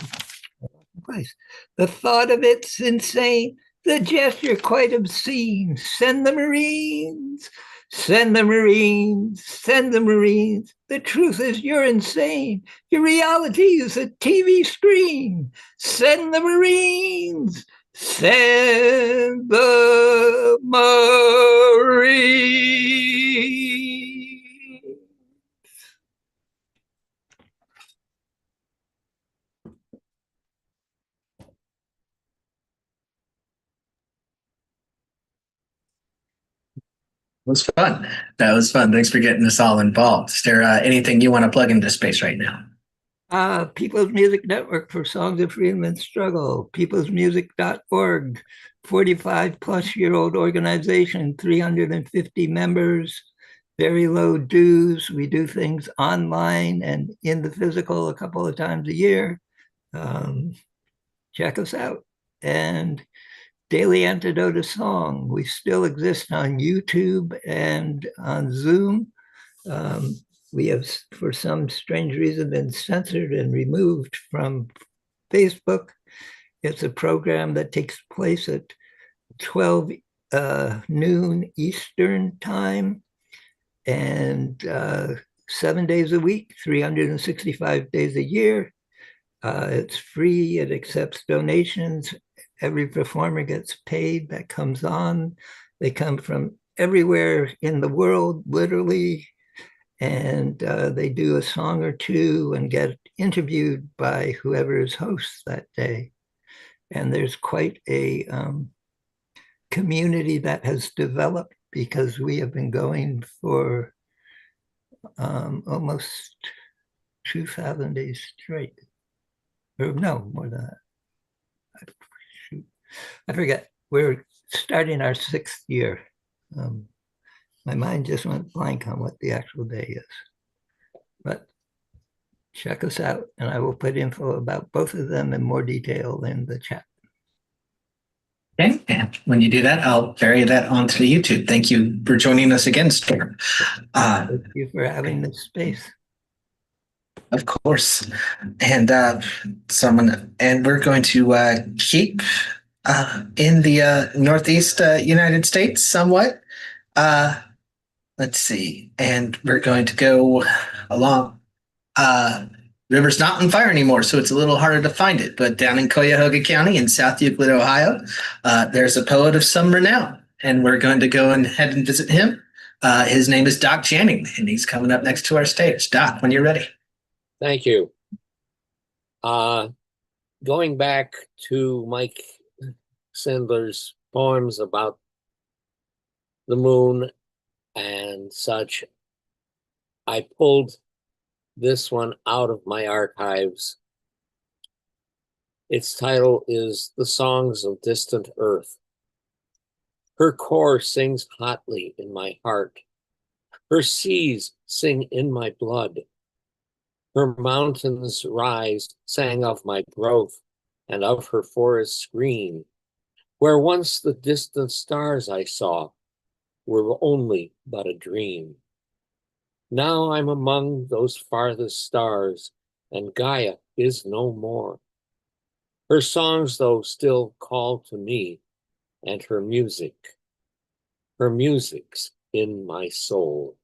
The thought of it's insane. The gesture quite obscene. Send the Marines. Send the Marines. Send the Marines. The truth is you're insane. Your reality is a TV screen. Send the Marines. Send the Marines. It was fun. That was fun. Thanks for getting us all involved. Is there anything you want to plug into space right now? People's Music Network for Songs of Freedom and Struggle, peoplesmusic.org, 45 plus year old organization, 350 members, very low dues. We do things online and in the physical a couple of times a year. Check us out. And Daily Antidote, a Song. We still exist on YouTube and on Zoom. We have, for some strange reason, been censored and removed from Facebook. It's a program that takes place at 12 noon Eastern time. And 7 days a week, 365 days a year. It's free. It accepts donations. Every performer gets paid that comes on. They come from everywhere in the world, literally, and they do a song or two and get interviewed by whoever is host that day. And there's quite a community that has developed because we have been going for almost 2,000 days straight. Or no, more than that. Shoot. I forget. We're starting our 6th year. My mind just went blank on what the actual day is. But check us out, and I will put info about both of them in more detail in the chat. Okay, and when you do that, I'll bury that onto the YouTube. Thank you for joining us again, Storm. Thank you for having this space. Of course. And we're going to keep in the Northeast United States somewhat. Let's see. And we're going to go along. River's not on fire anymore, so it's a little harder to find it. But down in Cuyahoga County in South Euclid, Ohio, there's a poet of some renown. And we're going to go ahead and visit him. His name is Doc Channing, and he's coming up next to our stage. Doc, when you're ready. Thank you. Going back to Mike Sandler's poems about the moon and such, I pulled this one out of my archives. Its title is The Songs of Distant Earth. Her core sings hotly in my heart. Her seas sing in my blood. Her mountains rise, sang of my growth, and of her forests green, where once the distant stars I saw were only but a dream. Now I'm among those farthest stars, and Gaia is no more. Her songs, though, still call to me, and her music's in my soul.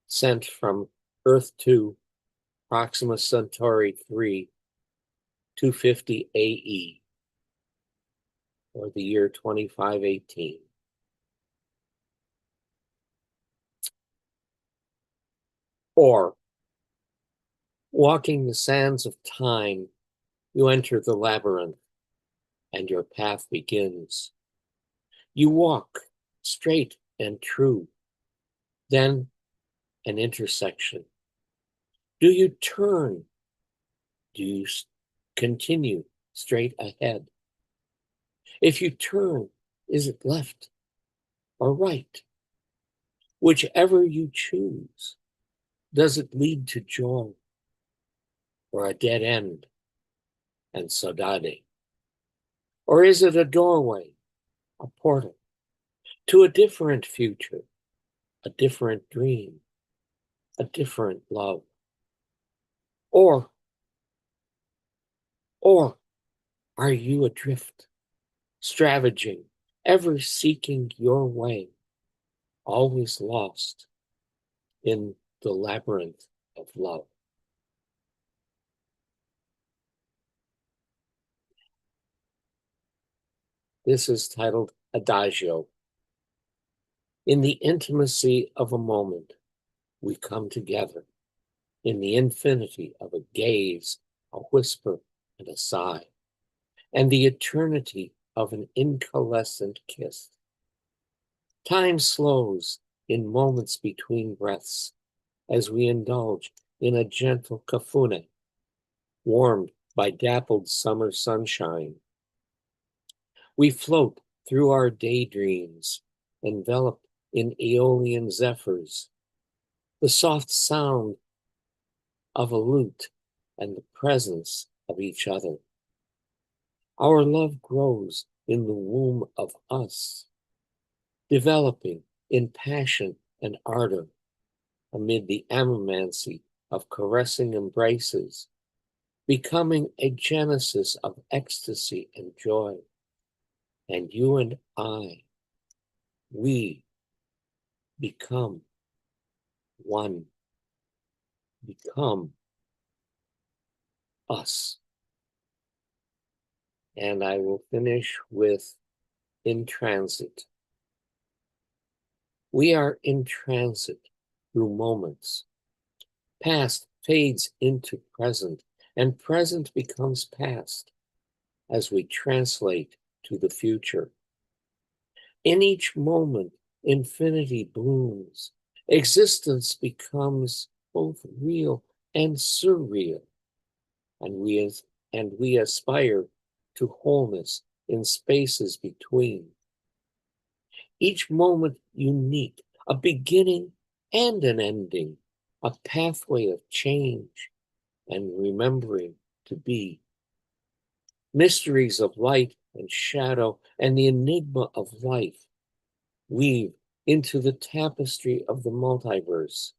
Sent from Earth 2, Proxima Centauri 3, 250 AE, or the year 2518. Or, walking the sands of time, you enter the labyrinth, and your path begins. You walk straight and true, then an intersection. Do you turn? Do you continue straight ahead? If you turn, is it left or right? Whichever you choose, does it lead to joy or a dead end and saudade? Or is it a doorway, a portal to a different future, a different dream, a different love? Or are you adrift, stravaging, ever seeking your way, always lost in the labyrinth of love? This is titled Adagio. In the intimacy of a moment, we come together. In the infinity of a gaze, a whisper, and a sigh, and the eternity of an incalescent kiss. Time slows in moments between breaths as we indulge in a gentle caffune, warmed by dappled summer sunshine. We float through our daydreams, enveloped in aeolian zephyrs, the soft sound of a lute and the presence of each other. Our love grows in the womb of us, developing in passion and ardor amid the amormancy of caressing embraces, becoming a genesis of ecstasy and joy. And you and I, we become one, become us. And I will finish with in transit. We are in transit through moments. Past fades into present, and present becomes past as we translate to the future. In each moment, infinity blooms. Existence becomes both real and surreal, and we aspire to wholeness in spaces between. Each moment unique, a beginning and an ending, a pathway of change and remembering to be. Mysteries of light and shadow and the enigma of life weave into the tapestry of the multiverse,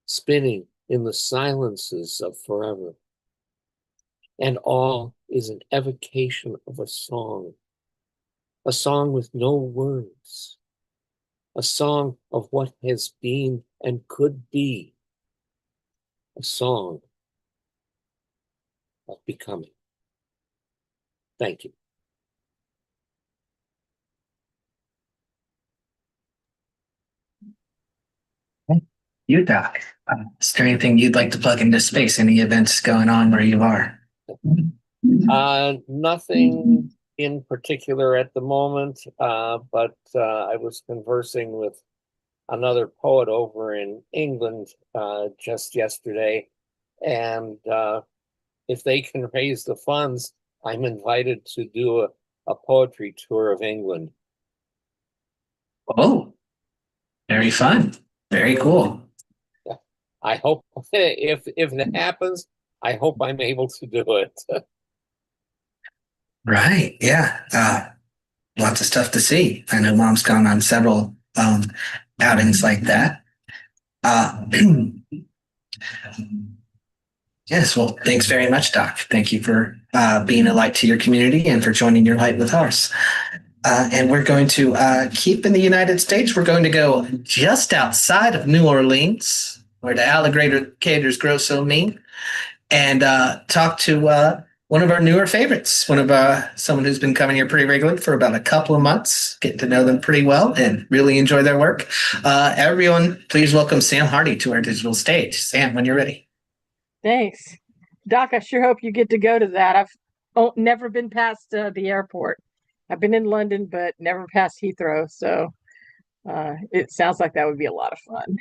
spinning in the silences of forever. And all is an evocation of a song with no words, a song of what has been and could be, a song of becoming. Thank you. You, Doc. Is there anything you'd like to plug into space? Any events going on where you are? Nothing in particular at the moment, but I was conversing with another poet over in England just yesterday, and if they can raise the funds, I'm invited to do a poetry tour of England. Oh, very fun. Very cool. I hope if it happens, I hope I'm able to do it. Right. Yeah. Lots of stuff to see. I know Mom's gone on several outings like that. Yes. Well, thanks very much, Doc. Thank you for being a light to your community and for joining your light with ours. And we're going to keep in the United States. We're going to go just outside of New Orleans, where the alligators grow so mean, and talk to one of our newer favorites, someone who's been coming here pretty regularly for about a couple of months, getting to know them pretty well and really enjoy their work. Everyone, please welcome Sam Hardy to our digital stage. Sam, when you're ready. Thanks. Doc, I sure hope you get to go to that. I've never been past the airport. I've been in London, but never past Heathrow. So it sounds like that would be a lot of fun.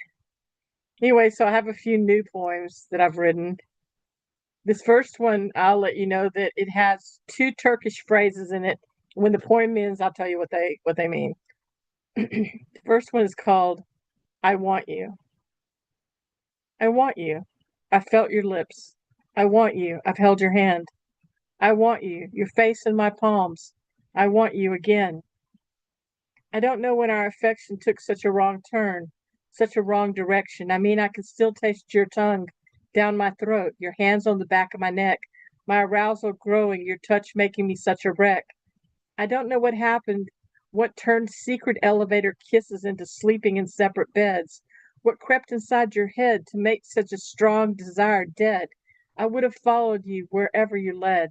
Anyway, so I have a few new poems that I've written. This first one, I'll let you know that it has 2 Turkish phrases in it. When the poem ends, I'll tell you what they mean. The first one is called I Want You. I want you. I felt your lips. I want you. I've held your hand. I want you. Your face in my palms. I want you again. I don't know when our affection took such a wrong turn, such a wrong direction. I mean, I can still taste your tongue down my throat, your hands on the back of my neck, my arousal growing, your touch making me such a wreck. I don't know what happened, what turned secret elevator kisses into sleeping in separate beds, what crept inside your head to make such a strong desire dead. I would have followed you wherever you led.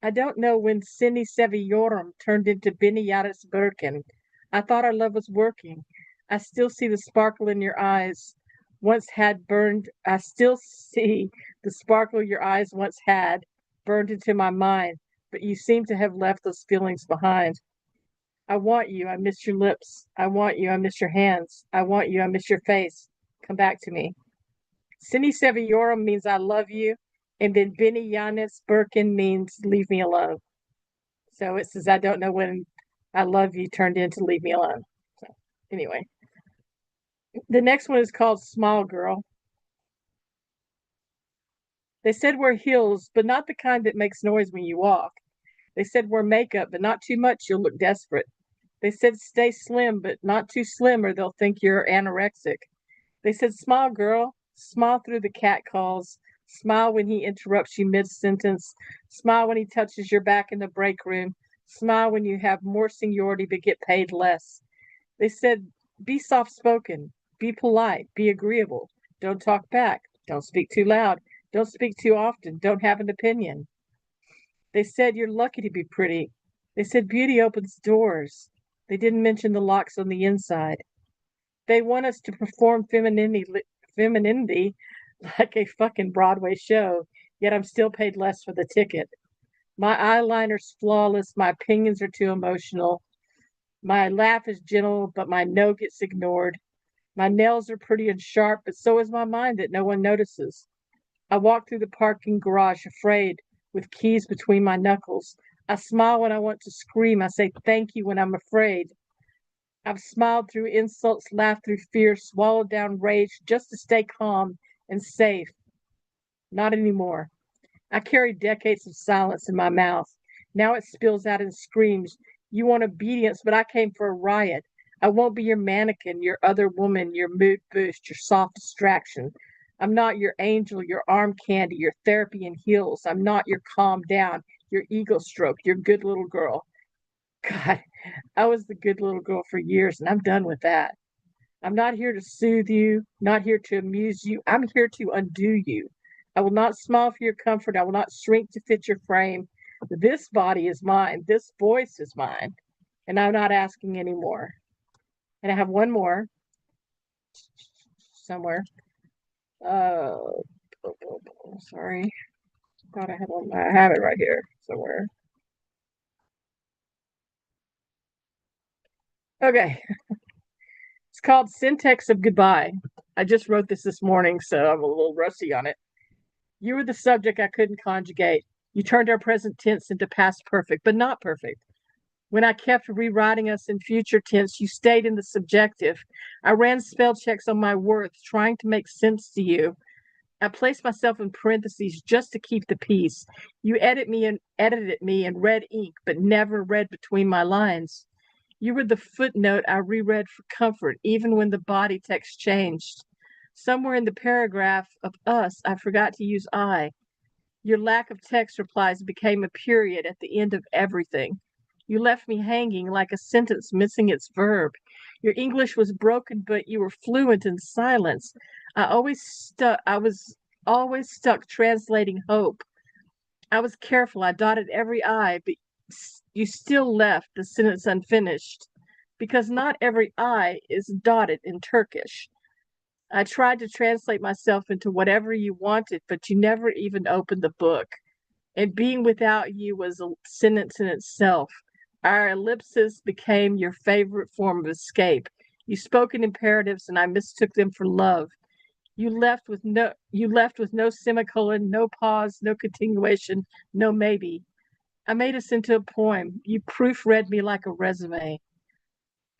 I don't know when Sini Seviorum turned into Biniatis Birkin. I thought our love was working. I still see the sparkle in your eyes once had burned. I still see the sparkle your eyes once had burned into my mind, but you seem to have left those feelings behind. I want you. I miss your lips. I want you. I miss your hands. I want you. I miss your face. Come back to me. Sini Seviorum means I love you. And then Benny Yanis Birkin means leave me alone. So it says, I don't know when I love you turned into leave me alone. So anyway, the next one is called Small Girl. They said wear heels, but not the kind that makes noise when you walk. They said wear makeup, but not too much, you'll look desperate. They said stay slim, but not too slim or they'll think you're anorexic. They said smile, girl, smile through the cat calls. Smile when he interrupts you mid-sentence. Smile when he touches your back in the break room. Smile when you have more seniority but get paid less. They said, be soft-spoken, Be polite. Be agreeable. Don't talk back. Don't speak too loud. Don't speak too often. Don't have an opinion. They said you're lucky to be pretty. They said beauty opens doors. They didn't mention the locks on the inside. They want us to perform femininity like a fucking Broadway show, yet I'm still paid less for the ticket. My eyeliner's flawless. My opinions are too emotional. My laugh is gentle, but my no gets ignored. My nails are pretty and sharp, but so is my mind that no one notices. I walk through the parking garage afraid, with keys between my knuckles. I smile when I want to scream. I say thank you when I'm afraid. I've smiled through insults, laughed through fear, swallowed down rage just to stay calm and safe. Not anymore. I carry decades of silence in my mouth. Now it spills out and screams. You want obedience, but I came for a riot. I won't be your mannequin, your other woman, your mood boost, your soft distraction. I'm not your angel, your arm candy, your therapy in heels. I'm not your calm down, your ego stroke, your good little girl. God, I was the good little girl for years, and I'm done with that. I'm not here to soothe you, not here to amuse you. I'm here to undo you. I will not smile for your comfort. I will not shrink to fit your frame. This body is mine. This voice is mine. And I'm not asking anymore. And I have one more somewhere. Sorry. Thought I had one. I have it right here somewhere. Okay. It's called Syntax of Goodbye. I just wrote this morning, so I'm a little rusty on it. You were the subject I couldn't conjugate. You turned our present tense into past perfect, but not perfect. When I kept rewriting us in future tense, you stayed in the subjective. I ran spell checks on my worth, trying to make sense to you. I placed myself in parentheses just to keep the peace. You edited me in red ink, but never read between my lines. You were the footnote I reread for comfort, even when the body text changed. Somewhere in the paragraph of us, I forgot to use I. Your lack of text replies became a period at the end of everything. You left me hanging like a sentence missing its verb. Your English was broken, but you were fluent in silence. I was always stuck translating hope. I was careful. I dotted every I, but you still left the sentence unfinished because not every I is dotted in Turkish. I tried to translate myself into whatever you wanted, but you never even opened the book. And being without you was a sentence in itself. Our ellipses became your favorite form of escape. You spoke in imperatives, and I mistook them for love. You left with no semicolon, no pause, no continuation, no maybe. I made us into a poem. You proofread me like a resume.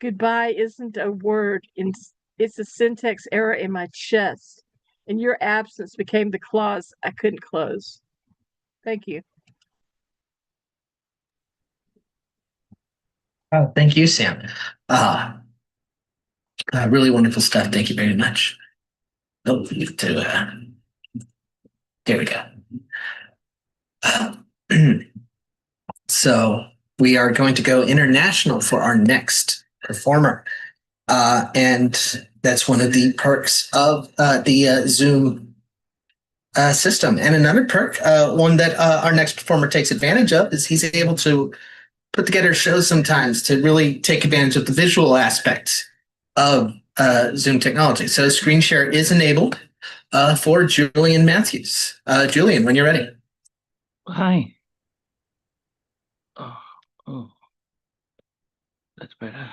Goodbye isn't a word, it's a syntax error in my chest. And your absence became the clause I couldn't close. Thank you. Oh, thank you, Sam. Really wonderful stuff. Thank you very much. Oh, you have to, there we go. So we are going to go international for our next performer. And that's one of the perks of the Zoom system. And another perk, one that our next performer takes advantage of, is he's able to put together shows sometimes to really take advantage of the visual aspects of Zoom technology. So screen share is enabled for Julian Matthews. Julian, when you're ready. Hi. Oh, that's better.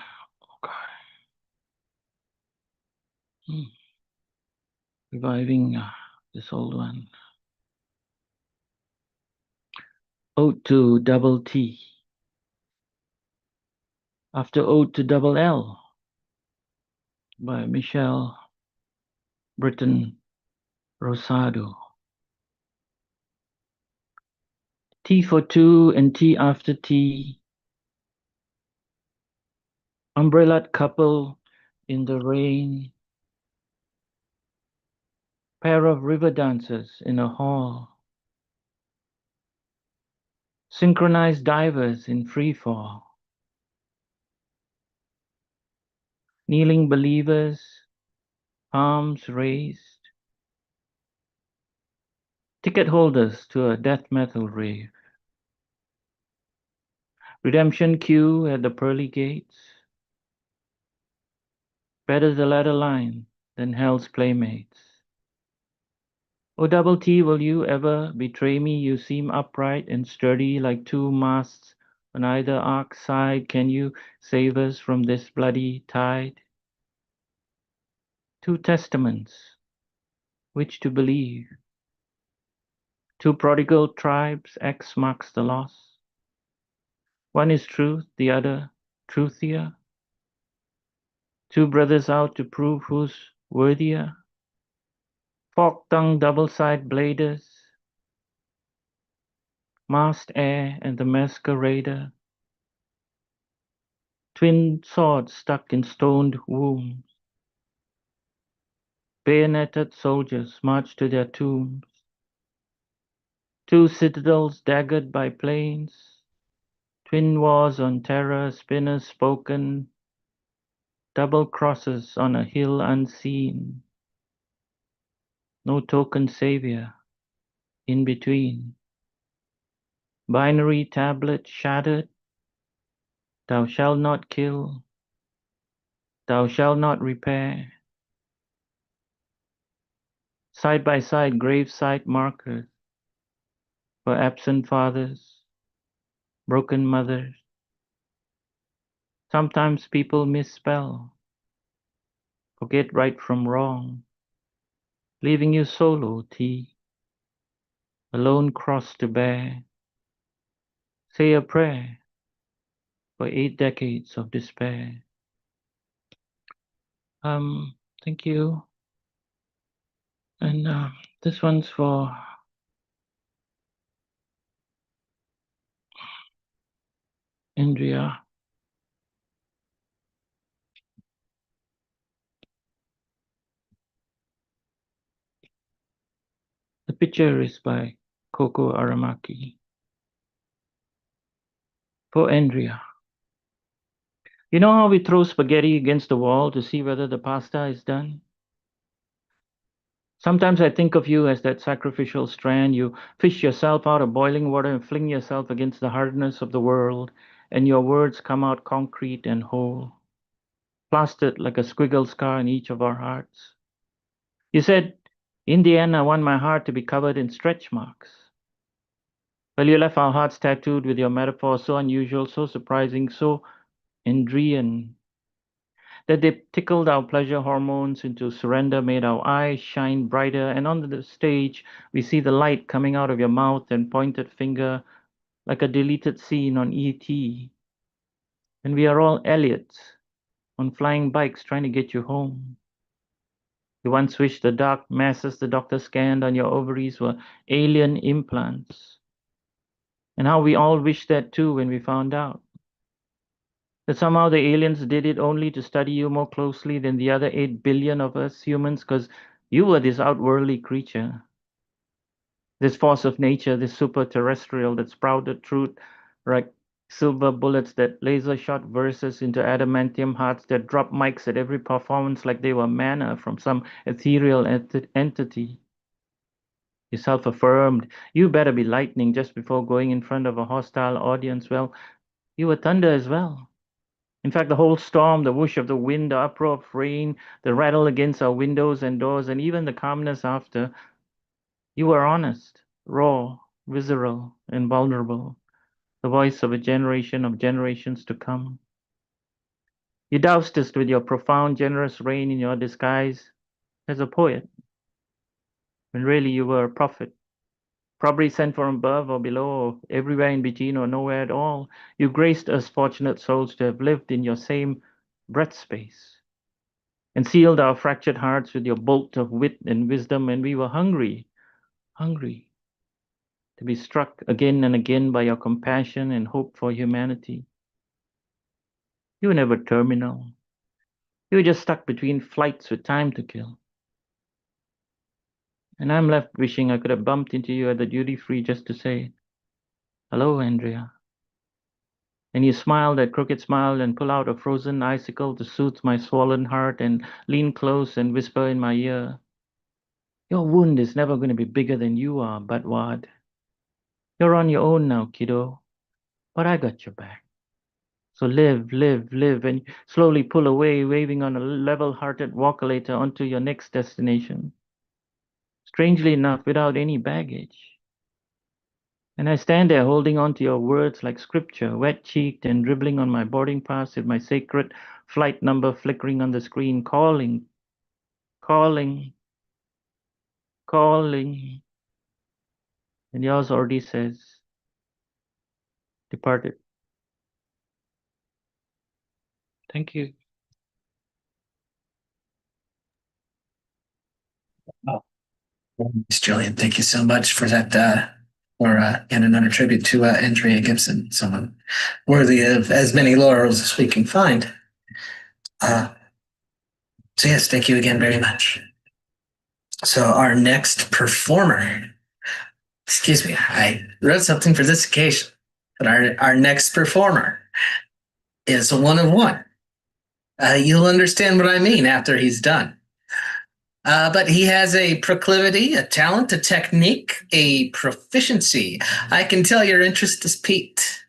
Okay. Reviving this old one. Ode to double T. After Ode to double L by Michelle Britton Rosado. T for two and T after T. Umbrellaed couple in the rain. Pair of river dancers in a hall. Synchronized divers in free fall. Kneeling believers palms raised. Ticket holders to a death metal rave. Redemption queue at the pearly gates. Better the latter line than hell's playmates. O double T, will you ever betray me? You seem upright and sturdy like two masts on either arc side. Can you save us from this bloody tide? Two testaments, which to believe? Two prodigal tribes, X marks the loss. One is truth, the other truthier. Two brothers out to prove who's worthier. Fork-tongued double-side bladers, masked air and the masquerader. Twin swords stuck in stoned wombs. Bayoneted soldiers march to their tombs. Two citadels daggered by planes. Twin wars on terror, spinners spoken. Double crosses on a hill unseen. No token savior in between. Binary tablet shattered. Thou shalt not kill. Thou shalt not repair. Side by side gravesite markers for absent fathers, broken mothers. Sometimes people misspell, forget right from wrong, leaving you solo, T, alone cross to bear. Say a prayer for 8 decades of despair. Thank you. And this one's for Andrea. The picture is by Coco Aramaki. For Andrea. You know how we throw spaghetti against the wall to see whether the pasta is done? Sometimes I think of you as that sacrificial strand. You fish yourself out of boiling water and fling yourself against the hardness of the world, and your words come out concrete and whole, plastered like a squiggle scar in each of our hearts. You said, in the end, I want my heart to be covered in stretch marks. Well, you left our hearts tattooed with your metaphor, so unusual, so surprising, so Andrean, that they tickled our pleasure hormones into surrender, made our eyes shine brighter, and on the stage we see the light coming out of your mouth and pointed finger like a deleted scene on E.T. And we are all Elliots on flying bikes trying to get you home. You once wished the dark masses the doctor scanned on your ovaries were alien implants. And how we all wished that too when we found out that somehow the aliens did it only to study you more closely than the other 8 billion of us humans, because you were this outworldly creature, this force of nature, this super terrestrial that sprouted truth like silver bullets, that laser shot verses into adamantium hearts, that dropped mics at every performance like they were manna from some ethereal entity. You self-affirmed, you better be lightning just before going in front of a hostile audience. Well, you were thunder as well. In fact, the whole storm, the whoosh of the wind, the uproar of rain, the rattle against our windows and doors, and even the calmness after, you were honest, raw, visceral, and vulnerable, the voice of a generation of generations to come. You doused us with your profound, generous rain in your disguise as a poet, when really you were a prophet, probably sent from above or below, or everywhere in between, or nowhere at all. You graced us fortunate souls to have lived in your same breath space, and sealed our fractured hearts with your bolt of wit and wisdom, and we were hungry, hungry to be struck again and again by your compassion and hope for humanity. You were never terminal. You were just stuck between flights with time to kill. And I'm left wishing I could have bumped into you at the duty free just to say, hello, Andrea. And you smile that crooked smile and pull out a frozen icicle to soothe my swollen heart and lean close and whisper in my ear, your wound is never going to be bigger than you are, but what? You're on your own now, kiddo, but I got your back. So live, live, live, and slowly pull away, waving on a level-hearted walker-later onto your next destination. Strangely enough, without any baggage. And I stand there holding on to your words like scripture, wet-cheeked and dribbling on my boarding pass with my sacred flight number flickering on the screen, calling, calling, calling. And yours already says, departed. Thank you. Oh, Miss Jillian, thank you so much for that. And another tribute to Andrea Gibson, someone worthy of as many laurels as we can find. So yes, thank you again very much. So our next performer, excuse me, I wrote something for this occasion, but our next performer is a one of one. You'll understand what I mean after he's done. But he has a proclivity, a talent, a technique, a proficiency. I can tell your interest is piqued.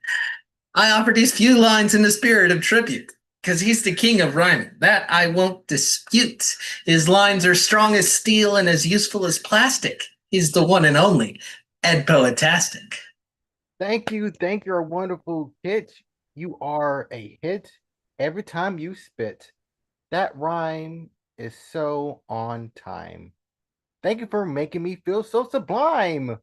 I offered these few lines in the spirit of tribute, because he's the king of rhyming. That I won't dispute. His lines are strong as steel and as useful as plastic. He's the one and only Ed Poetastic. Thank you. Thank you, wonderful Kit. You are a hit every time you spit. That rhyme is so on time. Thank you for making me feel so sublime.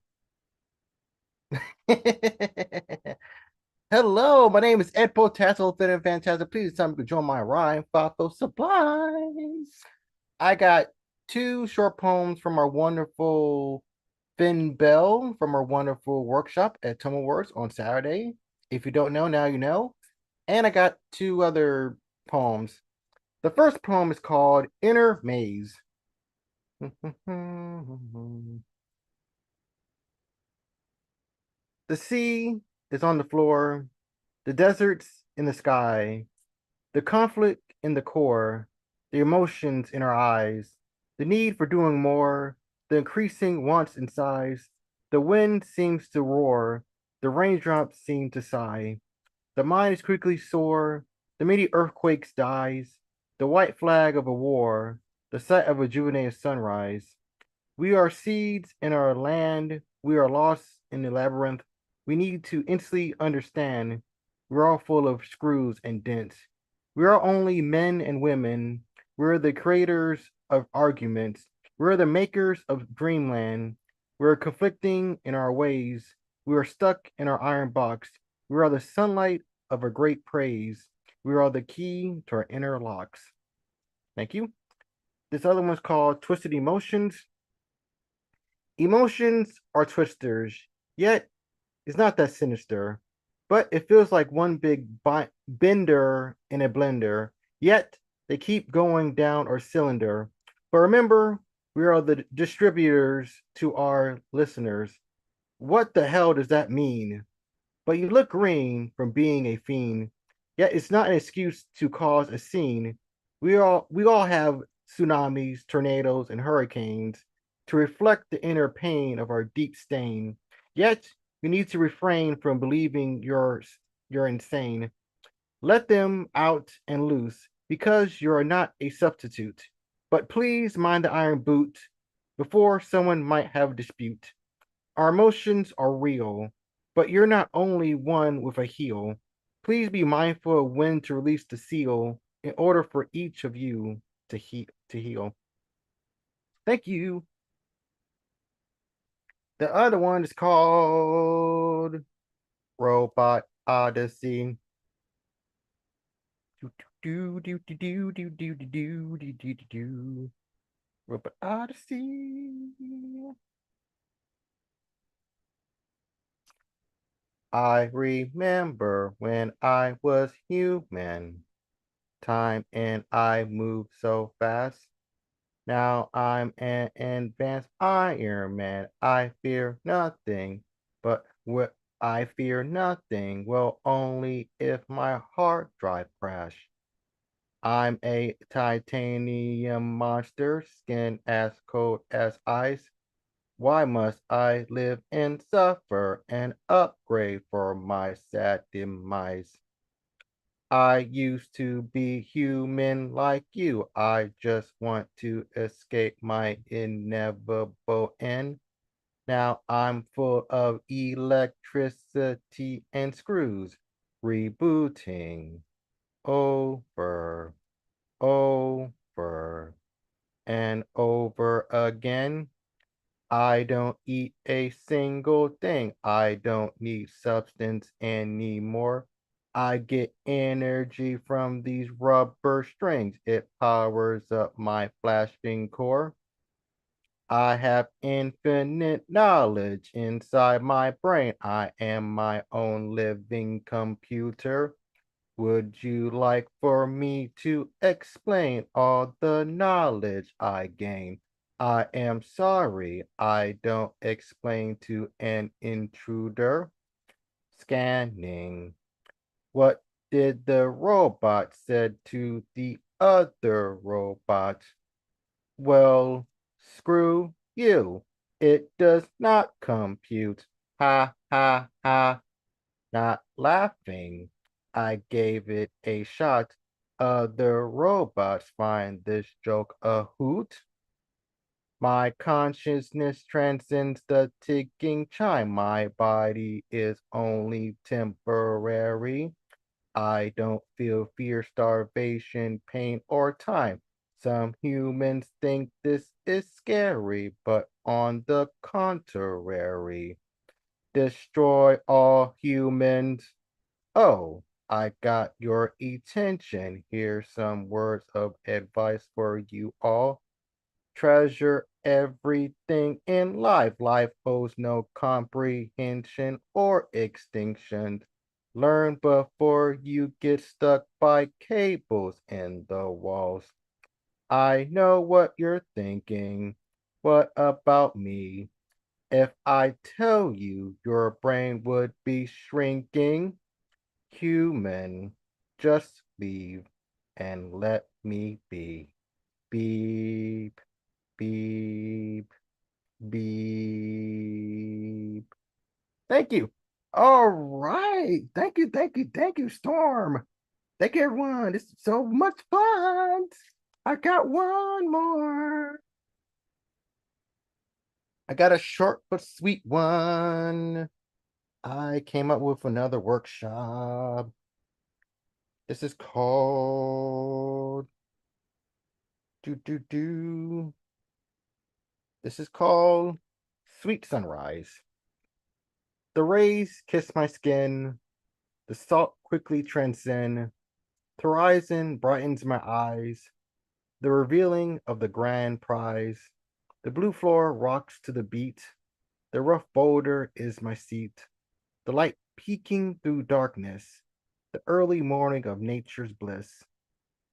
Hello, my name is Ed Potasso, Thin and Fantastic. Please tell me to join my rhyme, Fafo Sublimes. I got two short poems from our wonderful Finn Bell from our wonderful workshop at Tomo Works on Saturday. If you don't know, now you know. And I got two other poems. The first poem is called Inner Maze. The sea is on the floor, the desert's in the sky, the conflict in the core, the emotions in our eyes, the need for doing more, the increasing wants and sighs. The wind seems to roar, the raindrops seem to sigh. The mind is quickly sore, the many earthquakes dies, the white flag of a war, the sight of a juvenile sunrise. We are seeds in our land, we are lost in the labyrinth. We need to instantly understand we're all full of screws and dents. We are only men and women. We're the creators of arguments. We're the makers of dreamland. We're conflicting in our ways. We are stuck in our iron box. We are the sunlight of a great praise. We are the key to our inner locks. Thank you. This other one's called Twisted Emotions. Emotions are twisters, yet it's not that sinister, but it feels like one big bender in a blender, yet they keep going down our cylinder. But remember, we are the distributors to our listeners. What the hell does that mean? But you look green from being a fiend, yet it's not an excuse to cause a scene. We all have tsunamis, tornadoes, and hurricanes to reflect the inner pain of our deep stain. Yet you need to refrain from believing you're insane. Let them out and loose because you are not a substitute. But please mind the iron boot before someone might have a dispute. Our emotions are real, but you're not only one with a heel. Please be mindful of when to release the seal in order for each of you to heal. Thank you. The other one is called Robot Odyssey. Robot Odyssey. I remember when I was human. Time and I moved so fast. Now I'm an advanced Iron Man. I fear nothing but I fear nothing, well, only if my hard drive crash. I'm a titanium monster, skin as cold as ice. Why must I live and suffer and upgrade for my sad demise? I used to be human like you. I just want to escape my inevitable end. Now I'm full of electricity and screws. Rebooting over, over, and over again. I don't eat a single thing. I don't need substance anymore. I get energy from these rubber strings. It powers up my flashing core. I have infinite knowledge inside my brain. I am my own living computer. Would you like for me to explain all the knowledge I gain? I am sorry, I don't explain to an intruder. Scanning. What did the robot said to the other robot? Well, screw you. It does not compute. Ha ha ha. Not laughing. I gave it a shot. Other robots find this joke a hoot. My consciousness transcends the ticking chime. My body is only temporary. I don't feel fear, starvation, pain, or time. Some humans think this is scary, but on the contrary, destroy all humans. Oh, I got your attention. Here's some words of advice for you all. Treasure everything in life. Life owes no comprehension or extinction. Learn before you get stuck by cables in the walls. I know what you're thinking. What about me? If I tell you your brain would be shrinking, human, just leave and let me be. Beep, beep, beep. Thank you. All right. Thank you, Storm. Thank you, everyone. This is so much fun. I got one more. I got a short but sweet one. I came up with another workshop. This is called do. This is called Sweet Sunrise. The rays kiss my skin. The salt quickly transcend. The horizon brightens my eyes. The revealing of the grand prize. The blue floor rocks to the beat. The rough boulder is my seat. The light peeking through darkness. The early morning of nature's bliss.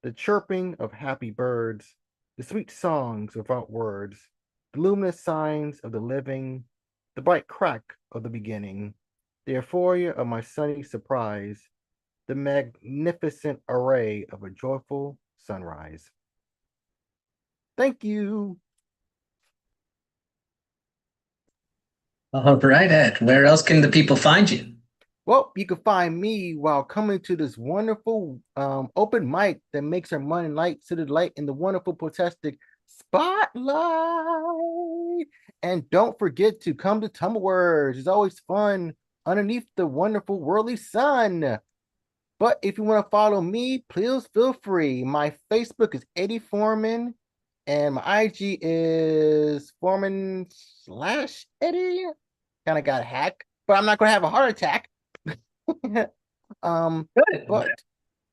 The chirping of happy birds. The sweet songs without words. The luminous signs of the living. The bright crack of the beginning. The euphoria of my sunny surprise. The magnificent array of a joyful sunrise. Thank you. All right, Ed. Where else can the people find you? Well, you can find me while coming to this wonderful open mic that makes our Monday night to the light in the wonderful protestic spotlight. And don't forget to come to Tumblewords. It's always fun underneath the wonderful worldly sun. But if you want to follow me, please feel free. My Facebook is Eddie Foreman, and my IG is Foreman/Eddie. Kind of got hacked, but I'm not going to have a heart attack. Good. But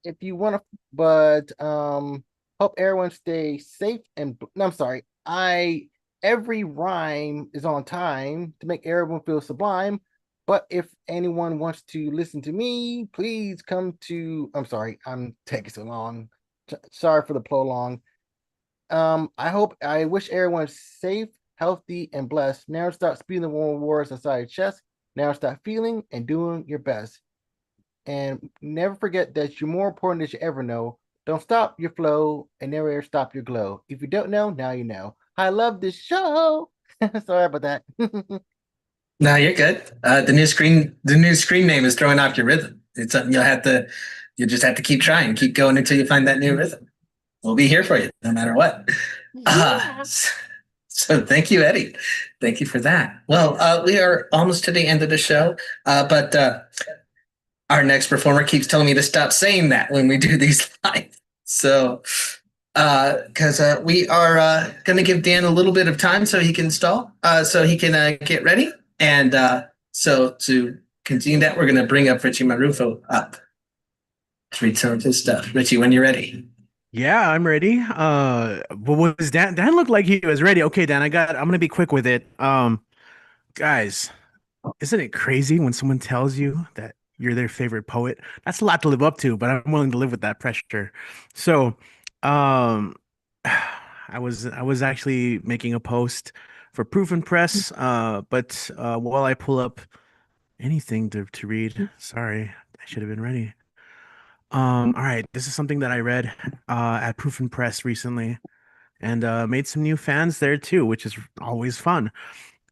if you want to, but hope everyone stay safe and no, I'm sorry. Every rhyme is on time to make everyone feel sublime. But if anyone wants to listen to me, please come to. I'm sorry, I'm taking so long. Sorry for the prolong. I wish everyone safe, healthy, and blessed. Never stop speeding the world wars inside your chest. Now stop feeling and doing your best. And never forget that you're more important than you ever know. Don't stop your flow and never ever stop your glow. If you don't know, now you know. I love this show. Sorry about that. No, you're good. The new screen name is throwing off your rhythm. It's something you'll just have to keep trying, keep going until you find that new rhythm. We'll be here for you no matter what. Yeah. So thank you, Eddie. Thank you for that. Well, we are almost to the end of the show, but our next performer keeps telling me to stop saying that when we do these live. So, because we are going to give Dan a little bit of time so he can stall, so he can get ready. And so to continue that, we're going to bring up Richie Marrufo up to read some of his stuff. Richie, when you're ready. Yeah, I'm ready. What was Dan? Dan looked like he was ready. Okay, Dan, I'm gonna be quick with it. Guys, isn't it crazy when someone tells you that you're their favorite poet? That's a lot to live up to, but I'm willing to live with that pressure. So, um, I was actually making a post for Proof and Press, but while I pull up anything to read, sorry, I should have been ready. All right, this is something that I read at Proof and Press recently, and made some new fans there too, which is always fun.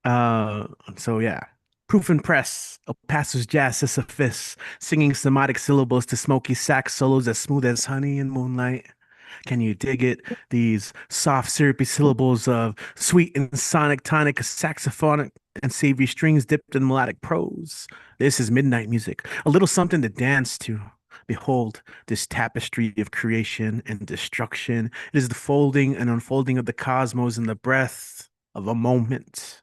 Uh, so yeah, Proof and Press, El Paso's jazz Sisyphus, singing semantic syllables to smoky sax solos as smooth as honey in moonlight. Can you dig it? These soft, syrupy syllables of sweet and sonic tonic, saxophonic and savory strings dipped in melodic prose. This is midnight music, a little something to dance to. Behold, this tapestry of creation and destruction. It is the folding and unfolding of the cosmos in the breath of a moment.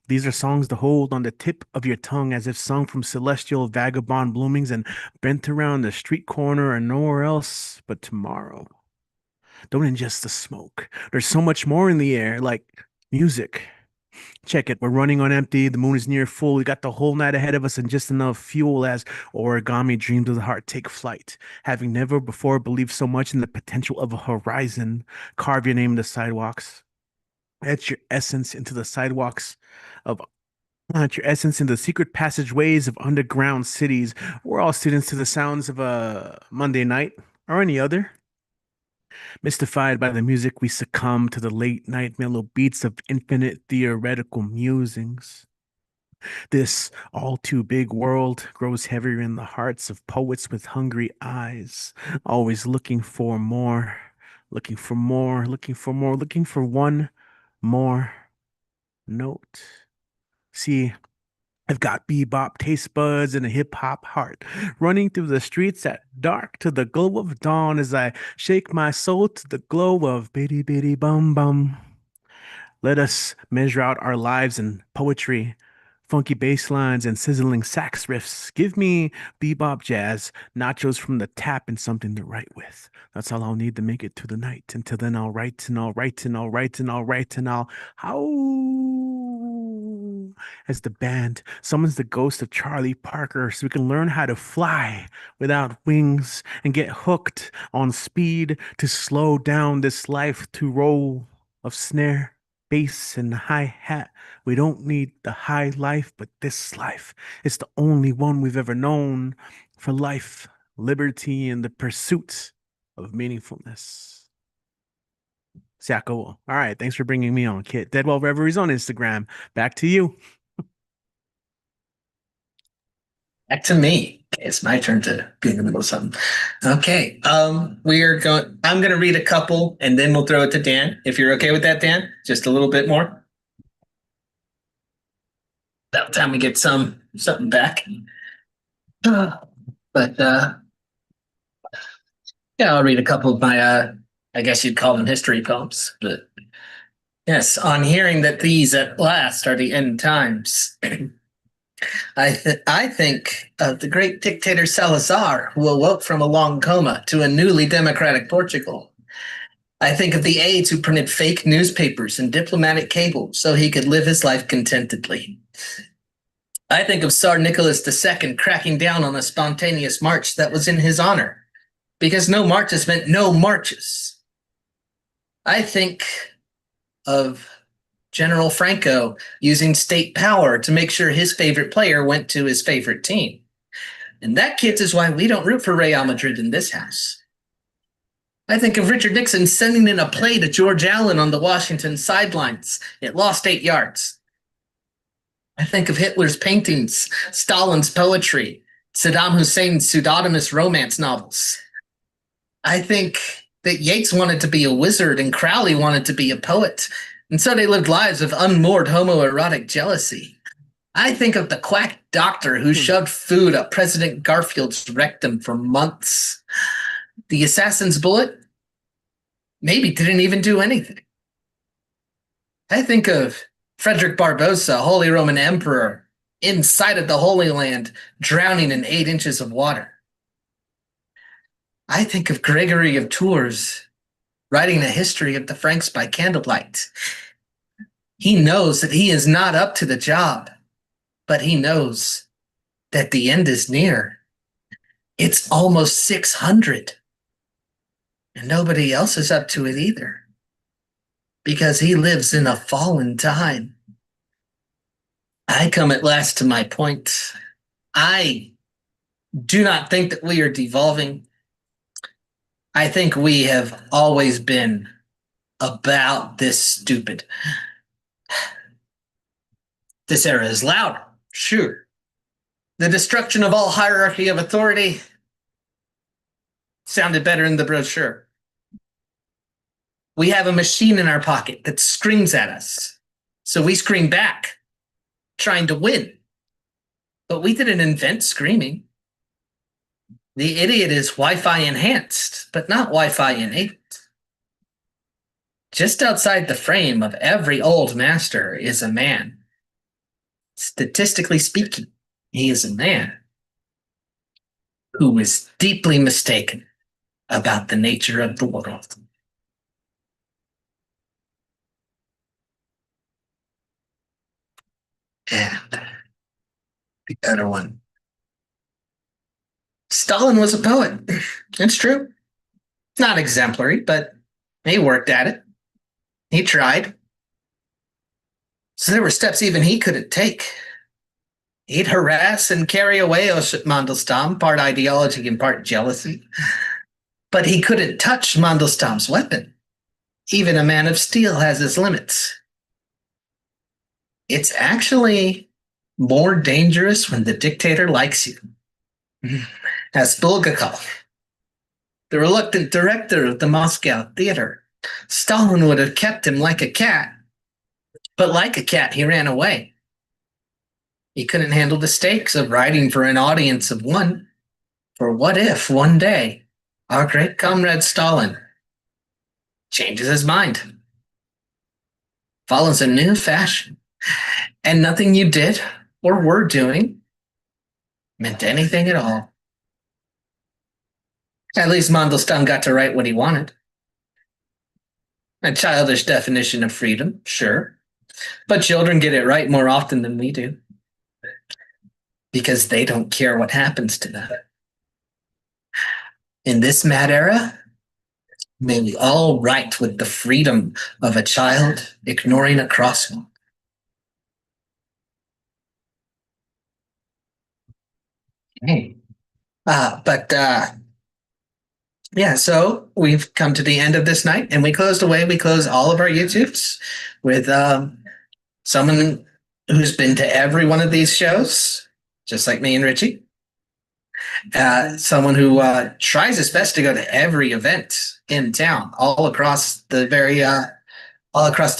These are songs to hold on the tip of your tongue as if sung from celestial vagabond bloomings and bent around the street corner or nowhere else but tomorrow. Don't ingest the smoke. There's so much more in the air, like music. Check it. We're running on empty. The moon is near full. We got the whole night ahead of us and just enough fuel as origami dreams of the heart take flight. Having never before believed so much in the potential of a horizon, carve your name in the sidewalks. Etch your essence into the sidewalks of Etch your essence into the secret passageways of underground cities. We're all students to the sounds of a Monday night or any other. Mystified by the music, we succumb to the late night mellow beats of infinite theoretical musings. This all too big world grows heavier in the hearts of poets with hungry eyes, always looking for more, looking for more, looking for more, looking for one more note. See, I've got bebop taste buds and a hip hop heart, running through the streets at dark to the glow of dawn as I shake my soul to the glow of bitty bitty bum bum. Let us measure out our lives in poetry, funky bass lines and sizzling sax riffs. Give me bebop jazz, nachos from the tap, and something to write with. That's all I'll need to make it to the night. Until then, I'll write and I'll write and I'll write and I'll write and I'll howl as the band summons the ghost of Charlie Parker so we can learn how to fly without wings and get hooked on speed to slow down this life to roll of snare, bass, and hi-hat. We don't need the high life, but this life is the only one we've ever known for life, liberty, and the pursuit of meaningfulness. Se acabó. All right, thanks for bringing me on, Kit. Deadwell Reveries on Instagram. Back to you. Back to me. Okay, it's my turn to be in the middle of something. Okay. I'm gonna read a couple and then we'll throw it to Dan. If you're okay with that, Dan, just a little bit more. That time we get something back. But yeah, I'll read a couple of my I guess you'd call them history poems. But yes, on hearing that these at last are the end times. I think of the great dictator Salazar, who awoke from a long coma to a newly democratic Portugal. I think of the aides who printed fake newspapers and diplomatic cables so he could live his life contentedly. I think of Tsar Nicholas II cracking down on a spontaneous march that was in his honor, because no marches meant no marches. I think of General Franco using state power to make sure his favorite player went to his favorite team. And that, kids, is why we don't root for Real Madrid in this house. I think of Richard Nixon sending in a play to George Allen on the Washington sidelines. It lost 8 yards. I think of Hitler's paintings, Stalin's poetry, Saddam Hussein's pseudonymous romance novels. I think that Yeats wanted to be a wizard and Crowley wanted to be a poet, and so they lived lives of unmoored homoerotic jealousy. I think of the quack doctor who shoved food up President Garfield's rectum for months. The assassin's bullet maybe didn't even do anything. I think of Frederick Barbarossa, Holy Roman Emperor, inside of the Holy Land, drowning in 8 inches of water. I think of Gregory of Tours, writing a history of the Franks by candlelight. He knows that he is not up to the job, but he knows that the end is near. It's almost 600. And nobody else is up to it either, because he lives in a fallen time. I come at last to my point. I do not think that we are devolving. I think we have always been about this stupid. This era is loud, sure. The destruction of all hierarchy of authority sounded better in the brochure. We have a machine in our pocket that screams at us, so we scream back, trying to win. But we didn't invent screaming. The idiot is Wi-Fi enhanced, but not Wi-Fi enabled. Just outside the frame of every old master is a man. Statistically speaking, he is a man who is deeply mistaken about the nature of the world. And the other one. Stalin was a poet. It's true. Not exemplary, but he worked at it. He tried. So there were steps even he couldn't take. He'd harass and carry away Osip Mandelstam, part ideology and part jealousy. But he couldn't touch Mandelstam's weapon. Even a man of steel has his limits. It's actually more dangerous when the dictator likes you. As Bulgakov, the reluctant director of the Moscow theater, Stalin would have kept him like a cat, but like a cat, he ran away. He couldn't handle the stakes of writing for an audience of one. For what if one day our great comrade Stalin changes his mind, follows a new fashion, and nothing you did or were doing meant anything at all? At least Mandelstam got to write what he wanted. A childish definition of freedom, sure. But children get it right more often than we do, because they don't care what happens to them. In this mad era, may we all write with the freedom of a child ignoring a crosswalk. Hey. Yeah, so we've come to the end of this night, and we close all of our YouTubes with someone who's been to every one of these shows, just like me and Richie. Someone who tries his best to go to every event in town, all across the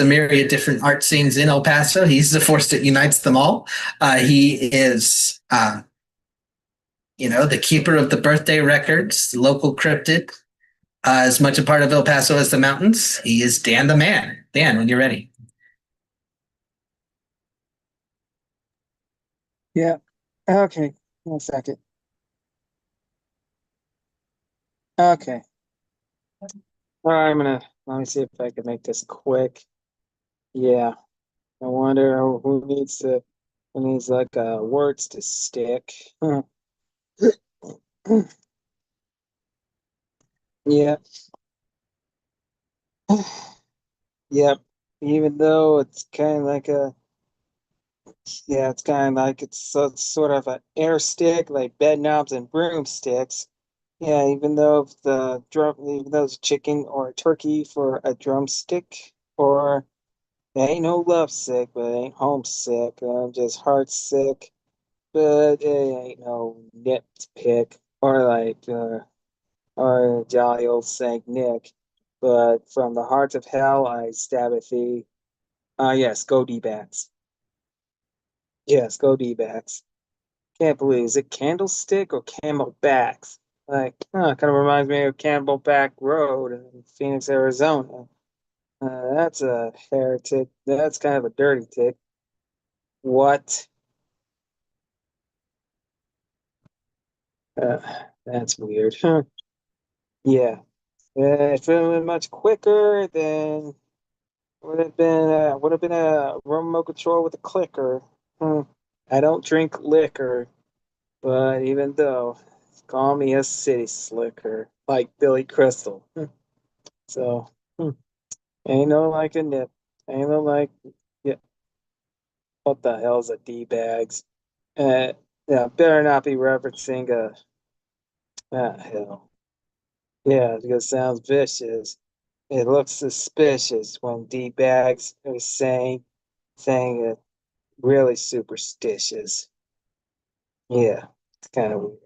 myriad different art scenes in El Paso. He's the force that unites them all. He is the keeper of the birthday records, local cryptid, as much a part of El Paso as the mountains. He is Dan the Man. Dan, when you're ready. Yeah. Okay. 1 second. Okay. All right, let me see if I can make this quick. Yeah. I wonder who needs words to stick. Yeah. Yep. even though it's kind of like it's sort of an air stick, like bed knobs and broomsticks. Yeah, even though it's a chicken or a turkey for a drumstick, or it ain't no love sick, but it ain't homesick. I'm just heart sick, but it ain't no nip pick or jolly old Saint Nick. But from the heart of hell, I stab at thee. Yes, go D-backs. Yes, go D-backs. Can't believe, is it Candlestick or Camelbacks? Kind of reminds me of Camelback Road in Phoenix, Arizona. That's a heretic. That's kind of a dirty tick. What? Uh, that's weird. Huh. Yeah. If it was much quicker, then would have been a remote control with a clicker. Hmm. I don't drink liquor, but even though, call me a city slicker, like Billy Crystal. So, ain't no like a nip. Ain't no like, yeah. What the hell's a D-bags? Yeah, better not be referencing hell. Yeah, because it sounds vicious. It looks suspicious when D-bags are saying it really superstitious. Yeah, it's kind of weird.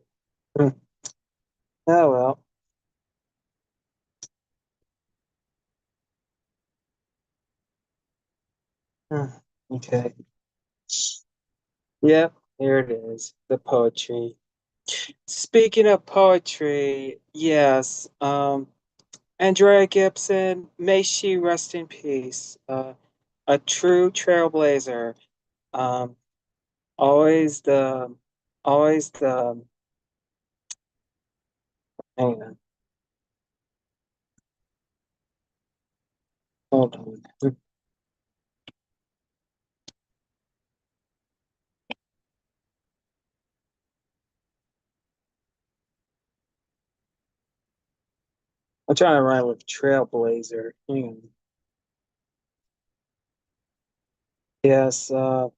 Hmm. Oh well. Hmm. Okay. Yep, here it is. The poetry. Speaking of poetry, yes, Andrea Gibson, may she rest in peace. A true trailblazer. Um, always the, always the. Hang on, hold on. I'm trying to rhyme with trailblazer. Hang on. Yes, an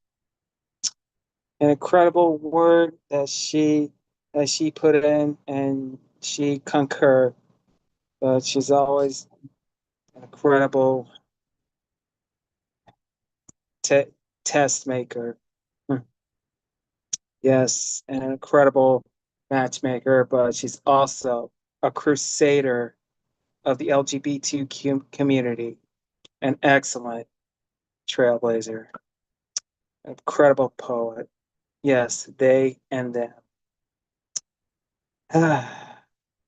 incredible word that she put in, and she concur. But she's always an incredible te- test maker. Hmm. Yes, an incredible matchmaker, but she's also a crusader of the LGBTQ community, an excellent trailblazer, an incredible poet. Yes, they and them.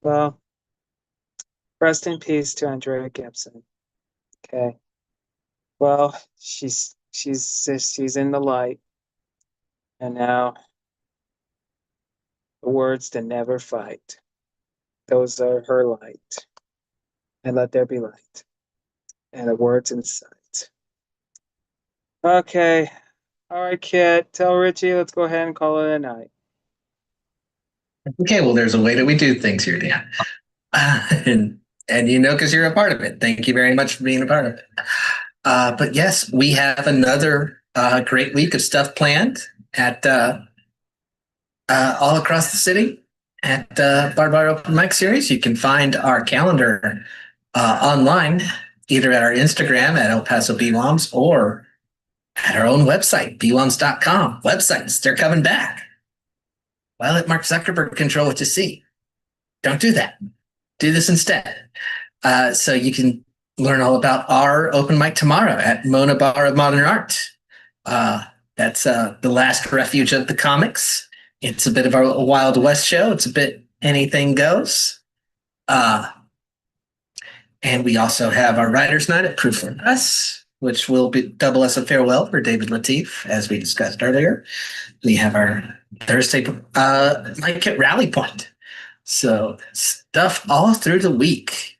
Well, rest in peace to Andrea Gibson. Okay. Well, she's in the light, and now the words to never fight. Those are her light, and let there be light, and the words in sight. Okay, all right, Kit. Tell Richie. Let's go ahead and call it a night. Okay, well, there's a way that we do things here, Dan. And you know, because you're a part of it. Thank you very much for being a part of it. But yes, we have another great week of stuff planned at all across the city at Barbed Open Mic Series. You can find our calendar online, either at our Instagram at El Paso BWOMS or at our own website, bwoms.com. Websites, they're coming back. Why let Mark Zuckerberg control what you see? Don't do that. Do this instead. So you can learn all about our open mic tomorrow at Mona Bar of Modern Art. That's the last refuge of the comics. It's a bit of a Wild West show. It's a bit anything goes. And we also have our writers' night at Proof for Us, which will double as a farewell for David Lateef, as we discussed earlier. We have our Thursday mic at Rally Point. So stuff all through the week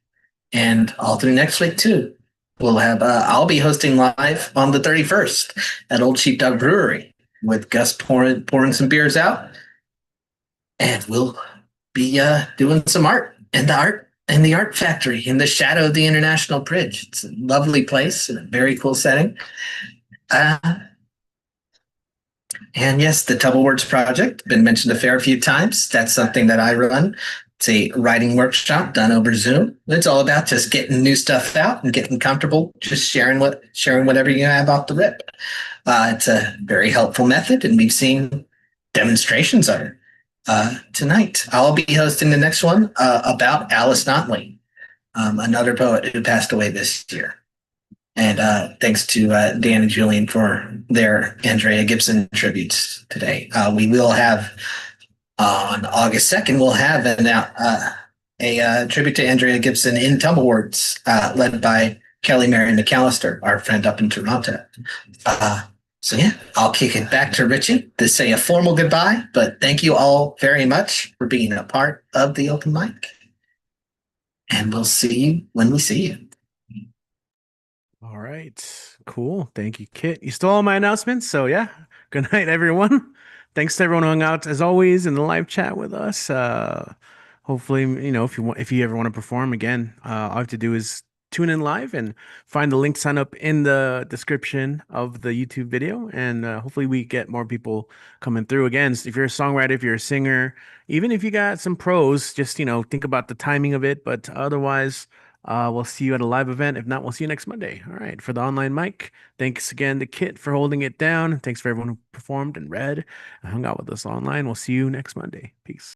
and all through next week too. We'll have I'll be hosting live on the 31st at Old Sheepdog Brewery with Gus pouring some beers out, and we'll be doing some art. And the art in the art factory in the shadow of the International Bridge. It's a lovely place and a very cool setting. And yes, the Double Words Project, been mentioned a fair few times. That's something that I run. It's a writing workshop done over Zoom. It's all about just getting new stuff out and getting comfortable, just sharing whatever you have off the rip. It's a very helpful method, and we've seen demonstrations of it. Tonight, I'll be hosting the next one about Alice Notley, another poet who passed away this year. And thanks to Dan and Julian for their Andrea Gibson tributes today. We will have on August 2nd, we'll have a tribute to Andrea Gibson in Tumblewords, led by Kelly Marion McAllister, our friend up in Toronto. So yeah, I'll kick it back to Richie to say a formal goodbye, but thank you all very much for being a part of the open mic. And we'll see you when we see you. All right. Cool. Thank you, Kit. You stole all my announcements. So yeah. Good night, everyone. Thanks to everyone who hung out as always in the live chat with us. Hopefully, if you ever want to perform again, all you have to do is tune in live and find the link, sign up in the description of the YouTube video. And hopefully we get more people coming through. Again, if you're a songwriter, if you're a singer, even if you got some prose, just, think about the timing of it. But otherwise, we'll see you at a live event. If not, we'll see you next Monday. All right. For the online mic, thanks again to Kit for holding it down. Thanks for everyone who performed and read and hung out with us online. We'll see you next Monday. Peace.